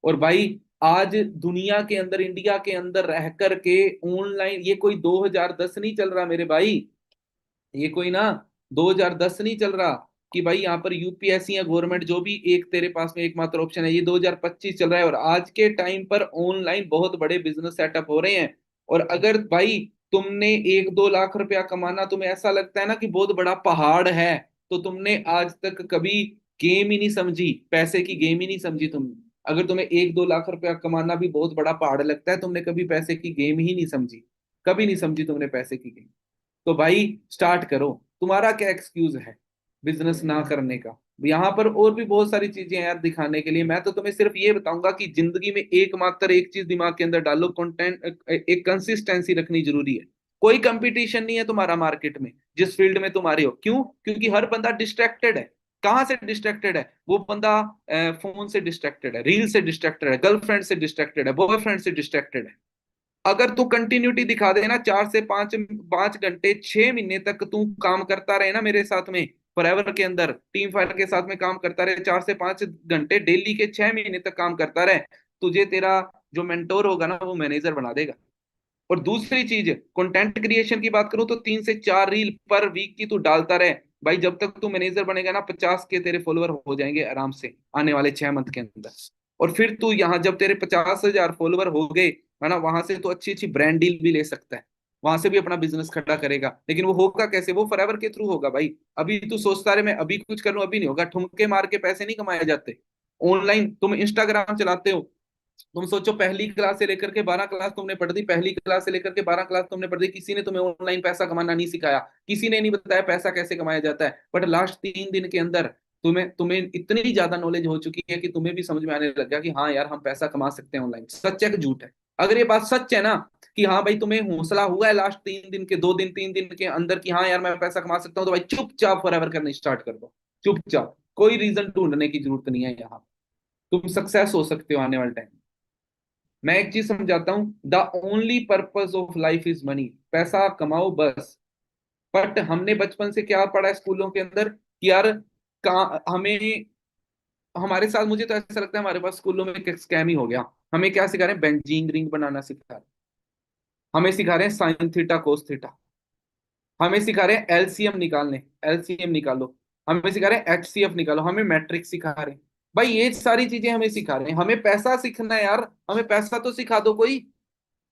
और भाई आज दुनिया के अंदर, इंडिया के अंदर रह करके ऑनलाइन, ये कोई 2010 नहीं चल रहा मेरे भाई, ये कोई ना 2010 नहीं चल रहा कि भाई यहाँ पर यूपीएससी या गवर्नमेंट जो भी एक तेरे पास में एकमात्र ऑप्शन है। ये 2025 चल रहा है और आज के टाइम पर ऑनलाइन बहुत बड़े बिजनेस सेटअप हो रहे हैं। और अगर भाई तुमने 1-2 लाख रुपया कमाना तुम्हें ऐसा लगता है ना कि बहुत बड़ा पहाड़ है, तो तुमने आज तक कभी गेम ही नहीं समझी, पैसे की गेम ही नहीं समझी तुमने। अगर तुम्हें 1-2 लाख रुपया कमाना भी बहुत बड़ा पहाड़ लगता है, तुमने कभी पैसे की गेम ही नहीं समझी, कभी नहीं समझी तुमने पैसे की गेम। तो भाई स्टार्ट करो। तुम्हारा क्या एक्सक्यूज है बिजनेस ना करने का? यहाँ पर और भी बहुत सारी चीजें हैं यार दिखाने के लिए। मैं तो तुम्हें सिर्फ ये बताऊंगा कि जिंदगी में एकमात्र एक चीज दिमाग के अंदर डालो, कंटेंट, एक कंसिस्टेंसी रखनी जरूरी है। कोई कंपटीशन नहीं है तुम्हारा मार्केट में, जिस फील्ड में तुम्हारे हो। क्यों? क्योंकि हर बंदा डिस्ट्रैक्टेड है। कहाँ से डिस्ट्रैक्टेड है वो बंदा? फोन से डिस्ट्रैक्टेड है, रील से डिस्ट्रैक्टेड है, गर्लफ्रेंड से डिस्ट्रैक्टेड है, बॉयफ्रेंड से डिस्ट्रैक्टेड है। अगर तू कंटिन्यूटी दिखा दे ना, 4 से 5 5 घंटे 6 महीने तक तू काम करता रहे ना मेरे साथ में, फॉरएवर के अंदर टीम फाइल के साथ में काम करता रहे, 4 से 5 घंटे डेली के 6 महीने तक काम करता रहे, तुझे तेरा जो मेंटोर होगा ना वो मैनेजर बना देगा। और दूसरी चीज, कंटेंट क्रिएशन की बात करूं तो 3 से 4 रील पर वीक की तू डालता रहे। भाई जब तक तू मैनेजर बनेगा ना, 50 के तेरे फॉलोअर हो जाएंगे आराम से आने वाले 6 मंथ के अंदर। और फिर तू यहाँ जब तेरे 50,000 फॉलोअर हो गए, है ना, वहां से तो अच्छी अच्छी ब्रांड डील भी ले सकता है, वहां से भी अपना बिजनेस खड़ा करेगा। लेकिन वो होगा कैसे? वो फॉरएवर के थ्रू होगा भाई। अभी तू सोचता रहे मैं अभी कुछ कर लूं, अभी नहीं होगा। ठुमके मार के पैसे नहीं कमाए जाते। ऑनलाइन तुम इंस्टाग्राम चलाते हो, तुम सोचो पहली क्लास से लेकर के 12 क्लास तुमने पढ़ दी, पहली क्लास से लेकर के 12 क्लास तुमने पढ़ दी, किसी ने तुम्हें ऑनलाइन पैसा कमाना नहीं सिखाया, किसी ने नहीं बताया पैसा कैसे कमाया जाता है। बट लास्ट 3 दिन के अंदर तुम्हें तुम्हें इतनी ज्यादा नॉलेज हो चुकी है कि तुम्हें भी समझ में आने लग गया कि हाँ यार हम पैसा कमा सकते हैं ऑनलाइन। सच है कि झूठ है? अगर ये बात सच है ना, कि हाँ भाई तुम्हें हौसला हुआ है लास्ट 3 दिन के, 2 दिन 3 दिन के अंदर कि हाँ यार मैं पैसा कमा सकता हूँ, तो भाई चुपचाप फॉरएवर करना स्टार्ट कर दो। चुपचाप, कोई रीजन ढूंढने की जरूरत नहीं है यहाँ। तुम सक्सेस हो सकते हो आने वाले टाइम। मैं एक चीज समझाता हूँ, the only purpose of life is money. पैसा कमाओ बस। बट हमने बचपन से क्या पढ़ा है स्कूलों के अंदर कि यार हमें, हमारे साथ, मुझे तो ऐसा लगता है हमारे पास स्कूलों में एक स्कैम ही हो गया। हमें क्या सिखा रहे हैं? बेंजीन रिंग बनाना सिखा रहे हैं, हमें सिखा रहे हैं साइन थीटा कोस थीटा, हमें सिखा रहे हैं एलसीएम निकालने, एलसीएम निकालो, हमें सिखा रहे हैं एचसीएफ निकालो, हमें मैट्रिक्स सिखा रहे हैं। भाई ये सारी चीजें हमें सिखा रहे हैं, हमें पैसा सीखना है यार, हमें पैसा तो सिखा दो कोई।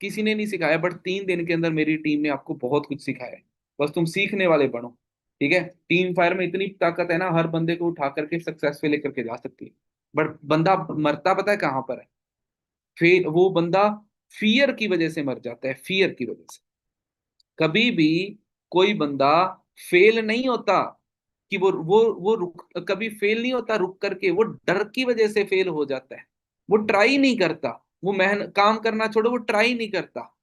किसी ने नहीं सिखाया, बट 3 दिन के अंदर मेरी टीम ने आपको बहुत कुछ सिखाया है। बस तुम सीखने वाले बनो। ठीक है, टीम फायर में इतनी ताकत है ना, हर बंदे को उठा करके सक्सेस पे लेकर के जा सकती है। बट बंदा मरता पता है कहां पर है? फिर वो बंदा फियर की वजह से मर जाता है, फियर की वजह से। कभी भी कोई बंदा फेल नहीं होता कि वो रुक, कभी फेल नहीं होता रुक करके, वो डर की वजह से फेल हो जाता है। वो ट्राई नहीं करता, वो मेहनत काम करना छोड़ो, वो ट्राई नहीं करता।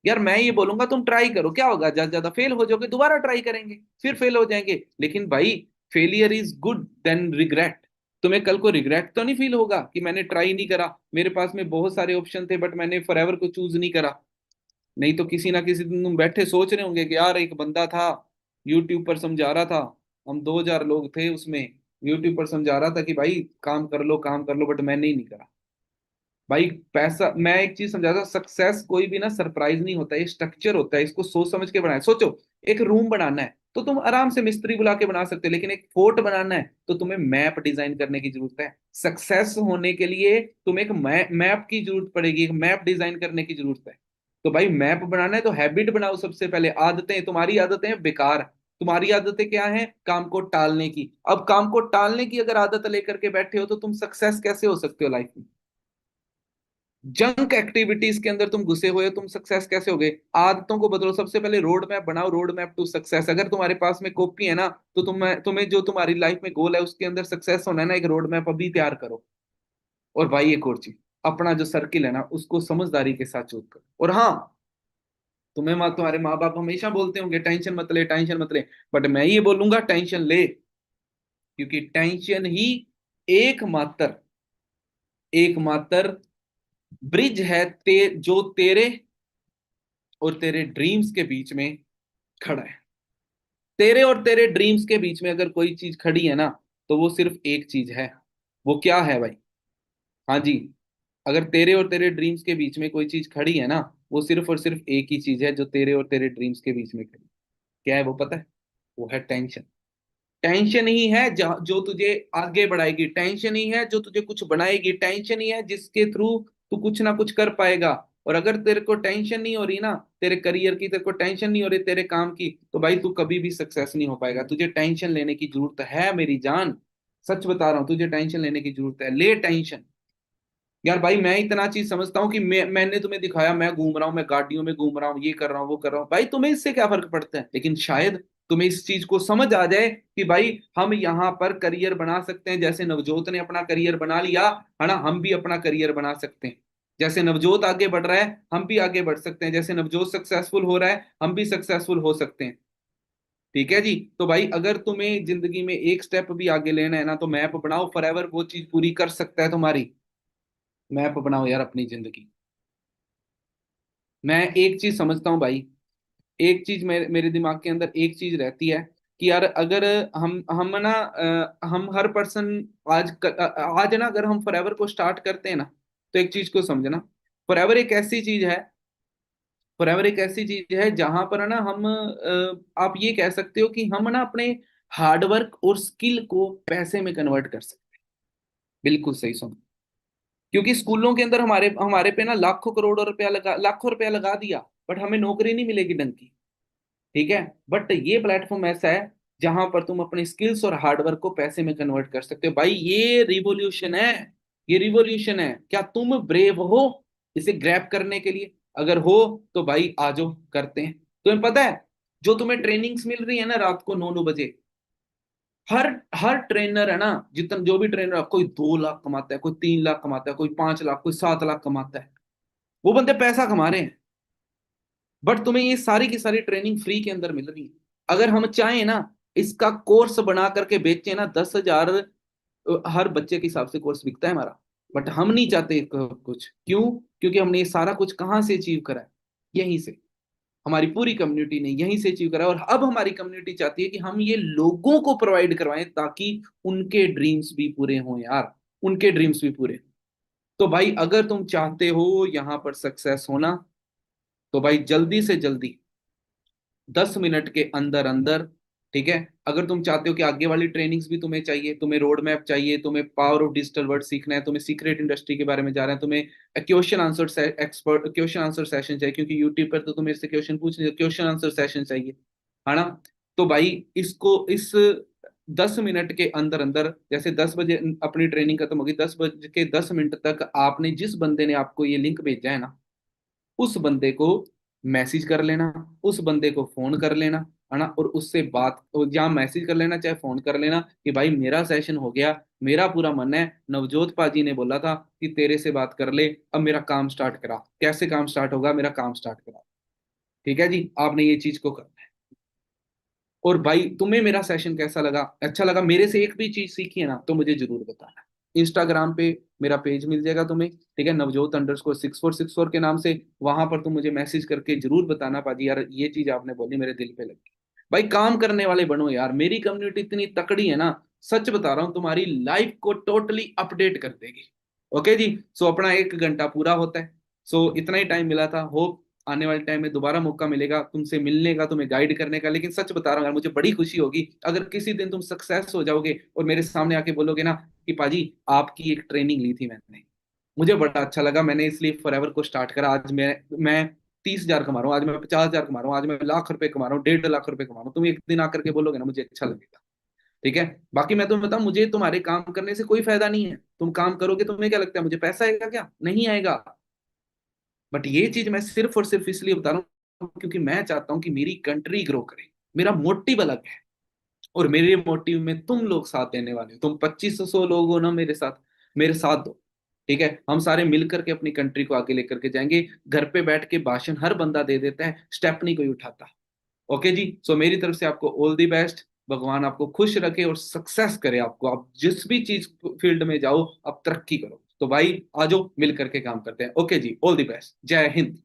यार मैं ये बोलूंगा तुम ट्राई करो, क्या होगा? ज्यादा ज्यादा फेल हो जाओगे, दोबारा ट्राई करेंगे, फिर फेल हो जाएंगे। लेकिन भाई failure is good then regret. तुम्हें कल को रिग्रेट तो नहीं फील होगा कि मैंने ट्राई नहीं करा, मेरे पास में बहुत सारे ऑप्शन थे बट मैंने फॉरएवर को चूज नहीं करा। नहीं तो किसी ना किसी दिन तुम बैठे सोच रहे होंगे कि यार एक बंदा था, यूट्यूब पर समझा रहा था, हम 2000 लोग थे उसमें, यूट्यूब पर समझा रहा था कि भाई काम कर लो काम कर लो, बट मैंने ही नहीं करा। भाई पैसा, मैं एक चीज समझाता, सक्सेस कोई भी ना सरप्राइज नहीं होता, ये स्ट्रक्चर होता है, इसको सोच समझ के बनाए। सोचो, एक रूम बनाना है तो तुम आराम से मिस्त्री बुला के बना सकते हो, लेकिन एक फोर्ट बनाना है तो तुम्हें मैप डिजाइन करने की जरूरत है। सक्सेस होने के लिए तुम्हें एक मैप की जरूरत पड़ेगी, एक मैप डिजाइन करने की जरूरत है। तो भाई मैप बनाना है तो हैबिट बनाओ सबसे पहले। आदतें, तुम्हारी आदतें बेकार, तुम्हारी आदतें क्या है? काम को टालने की। अब काम को टालने की अगर आदत लेकर के बैठे हो तो तुम सक्सेस कैसे हो सकते हो लाइफ में? जंक एक्टिविटीज के अंदर तुम घुसे हुए हो, तुम सक्सेस कैसे हो गए? आदतों को बदलो, सबसे पहले रोड मैप बनाओ, रोड मैप टू सक्सेस। अगर तुम्हारे पास में कॉपी है ना, तो तुम्हें जो तुम्हारी लाइफ में गोल है उसके अंदर सक्सेस होना है ना, एक रोड मैप अभी तैयार करो। और भाई एक और चीज, अपना जो सर्किल है ना उसको समझदारी के साथ चूज करो। और हाँ, तुम्हारे माँ बाप हमेशा बोलते होंगे टेंशन मत ले, टेंशन मत ले, बट मैं ये बोलूंगा टेंशन ले। क्योंकि टेंशन ही एकमात्र एकमात्र ब्रिज है जो तेरे ड्रीम्स के बीच में खड़ा है। तेरे और तेरे ड्रीम्स के बीच में अगर कोई चीज खड़ी है ना, तो वो सिर्फ एक चीज है। वो क्या है भाई? हाँ जी, अगर तेरे और तेरे ड्रीम्स के बीच में कोई चीज खड़ी है ना, वो सिर्फ और सिर्फ एक ही चीज है जो तेरे और तेरे ड्रीम्स के बीच में खड़ी है। क्या है वो पता है? वो है टेंशन। टेंशन ही है जो तुझे आगे बढ़ाएगी, टेंशन ही है जो तुझे कुछ बनाएगी, टेंशन ही है जिसके थ्रू तू कुछ ना कुछ कर पाएगा। और अगर तेरे को टेंशन नहीं हो रही ना तेरे करियर की, तेरे को टेंशन नहीं हो रही तेरे काम की, तो भाई तू कभी भी सक्सेस नहीं हो पाएगा। तुझे टेंशन लेने की जरूरत है मेरी जान, सच बता रहा हूँ, तुझे टेंशन लेने की जरूरत है, ले टेंशन। यार भाई मैं इतना चीज समझता हूँ कि मैंने तुम्हें दिखाया, मैं घूम रहा हूँ, मैं गाड़ियों में घूम रहा हूँ, ये कर रहा हूँ वो कर रहा हूँ, भाई तुम्हें इससे क्या फर्क पड़ता है? लेकिन शायद तुम्हें इस चीज को समझ आ जाए कि भाई हम यहाँ पर करियर बना सकते हैं, जैसे नवजोत ने अपना करियर बना लिया है ना, हम भी अपना करियर बना सकते हैं। जैसे नवजोत आगे बढ़ रहा है हम भी आगे बढ़ सकते हैं, जैसे नवजोत सक्सेसफुल हो रहा है हम भी सक्सेसफुल हो सकते हैं। ठीक है जी। तो भाई अगर तुम्हें जिंदगी में एक स्टेप भी आगे लेना है ना, तो मैप बनाओ, फॉरएवर वो चीज पूरी कर सकता है तुम्हारी। मैप बनाओ यार अपनी जिंदगी। मैं एक चीज समझता हूँ भाई, एक चीज मेरे दिमाग के अंदर एक चीज रहती है कि यार अगर हम ना हम हर पर्सन आज ना अगर हम फॉरएवर को स्टार्ट करते हैं ना, तो एक चीज को समझना, फॉरएवर एक ऐसी चीज है, फॉरएवर एक ऐसी चीज है जहां पर ना हम आप ये कह सकते हो कि हम ना अपने हार्डवर्क और स्किल को पैसे में कन्वर्ट कर सकते हैं। बिल्कुल सही सुन। क्योंकि स्कूलों के अंदर हमारे हमारे पे ना लाखों रुपया लगा दिया, बट हमें नौकरी नहीं मिलेगी ढंग की। ठीक है, बट ये प्लेटफॉर्म ऐसा है जहां पर तुम अपने स्किल्स और हार्डवर्क को पैसे में कन्वर्ट कर सकते हो। भाई ये रिवॉल्यूशन है, ये रिवॉल्यूशन है। क्या तुम ब्रेव हो इसे ग्रैब करने के लिए? अगर हो तो भाई आ जाओ, करते हैं। तुम्हें पता है जो तुम्हें ट्रेनिंग्स मिल रही है ना रात को 9 9 बजे, हर हर ट्रेनर है ना, जितना जो भी ट्रेनर है, कोई 2 लाख कमाता है, कोई 3 लाख कमाता है, कोई 5 लाख, कोई 7 लाख कमाता है। वो बंदे पैसा कमा रहे हैं, बट तुम्हें ये सारी की सारी ट्रेनिंग फ्री के अंदर मिल रही है। अगर हम चाहें ना, इसका कोर्स बना करके बेचे ना, 10,000 हर बच्चे के हिसाब से कोर्स बिकता है हमारा। बट हम नहीं चाहते कुछ, क्यों? क्योंकि हमने ये सारा कुछ कहाँ से अचीव करा है? यहीं से। हमारी पूरी कम्युनिटी ने यहीं से अचीव करा है, और अब हमारी कम्युनिटी चाहती है कि हम ये लोगों को प्रोवाइड करवाएं ताकि उनके ड्रीम्स भी पूरे हों यार, उनके ड्रीम्स भी पूरे। तो भाई अगर तुम चाहते हो यहाँ पर सक्सेस होना, तो भाई जल्दी से जल्दी 10 मिनट के अंदर अंदर ठीक है। अगर तुम चाहते हो कि आगे वाली ट्रेनिंग्स भी तुम्हें चाहिए, तुम्हें रोड मैप चाहिए, तुम्हें पावर ऑफ डिजिटल वर्ड सीखना है, तुम्हें सीक्रेट इंडस्ट्री के बारे में जा रहे हैं, तुम्हें question answer expert question answer session चाहिए, क्योंकि यूट्यूब पर तो तुम्हें इससे क्वेश्चन पूछ नहीं, क्वेश्चन आंसर सेशन चाहिए, है ना। तो भाई इसको इस 10 मिनट के अंदर अंदर, जैसे 10 बजे अपनी ट्रेनिंग खत्म होगी, 10 बज के 10 मिनट तक आपने जिस बंदे ने आपको ये लिंक भेजा है ना, उस बंदे को मैसेज कर लेना, उस बंदे को फोन कर लेना, है ना, और उससे बात, या मैसेज कर लेना चाहे फोन कर लेना कि भाई मेरा सेशन हो गया, मेरा पूरा मन है, नवजोत पाजी ने बोला था कि तेरे से बात कर ले, अब मेरा काम स्टार्ट करा। कैसे काम स्टार्ट होगा? मेरा काम स्टार्ट करा। ठीक है जी, आपने ये चीज को करना है। और भाई तुम्हें मेरा सेशन कैसा लगा, अच्छा लगा, मेरे से एक भी चीज सीखी है ना, तो मुझे जरूर बताना। इंस्टाग्राम पे मेरा पेज मिल जाएगा तुम्हें, ठीक है, नवजोत_6464 के नाम से। वहां पर तुम मुझे मैसेज करके जरूर बताना, पाजी यार ये चीज आपने बोली मेरे दिल पे लगी। भाई काम करने वाले बनो यार, मेरी कम्युनिटी इतनी तकड़ी है ना, सच बता रहा हूँ, तुम्हारी लाइफ को टोटली अपडेट कर देगी। ओके जी। सो अपना 1 घंटा पूरा होता है। सो इतना ही टाइम मिला था, होप आने वाले टाइम में दोबारा मौका मिलेगा तुमसे मिलने का, तुम्हें गाइड करने का। लेकिन सच बता रहा हूँ यार, मुझे बड़ी खुशी होगी अगर किसी दिन तुम सक्सेस हो जाओगे और मेरे सामने आके बोलोगे ना कि पाजी आपकी एक ट्रेनिंग ली थी मैंने, मुझे बड़ा अच्छा लगा, मैंने इसलिए फॉरएवर को स्टार्ट करा। आज मैं 30,000 कमा रहा हूँ, आज मैं 50,000 कमा रहा हूँ, आज मैं लाख रुपए कमा रहा हूँ, 1.5 लाख रुपए कमा रहा हूँ। तुम एक दिन आकर के बोलोगे ना, मुझे अच्छा लगेगा। ठीक है। बाकी मैं तुम्हें बताऊं, मुझे तुम्हारे काम करने से कोई फायदा नहीं है। तुम काम करोगे, तुम्हें क्या लगता है मुझे पैसा आएगा? क्या नहीं आएगा। बट ये चीज मैं सिर्फ और सिर्फ इसलिए बता रहा हूँ क्योंकि मैं चाहता हूँ कि मेरी कंट्री ग्रो करे। मेरा मोटिव अलग है, और मेरे मोटिव में तुम लोग साथ देने वाले हो। तुम 2500 लोग हो ना मेरे साथ दो। ठीक है, हम सारे मिलकर के अपनी कंट्री को आगे लेकर के जाएंगे। घर पे बैठ के भाषण हर बंदा दे देता है, स्टेप नहीं कोई उठाता। ओके जी। सो मेरी तरफ से आपको ऑल द बेस्ट। भगवान आपको खुश रखे और सक्सेस करे आपको, आप जिस भी चीज फील्ड में जाओ, आप तरक्की करो। तो भाई आ जाओ, मिल करके काम करते हैं। ओके जी, ऑल द बेस्ट, जय हिंद।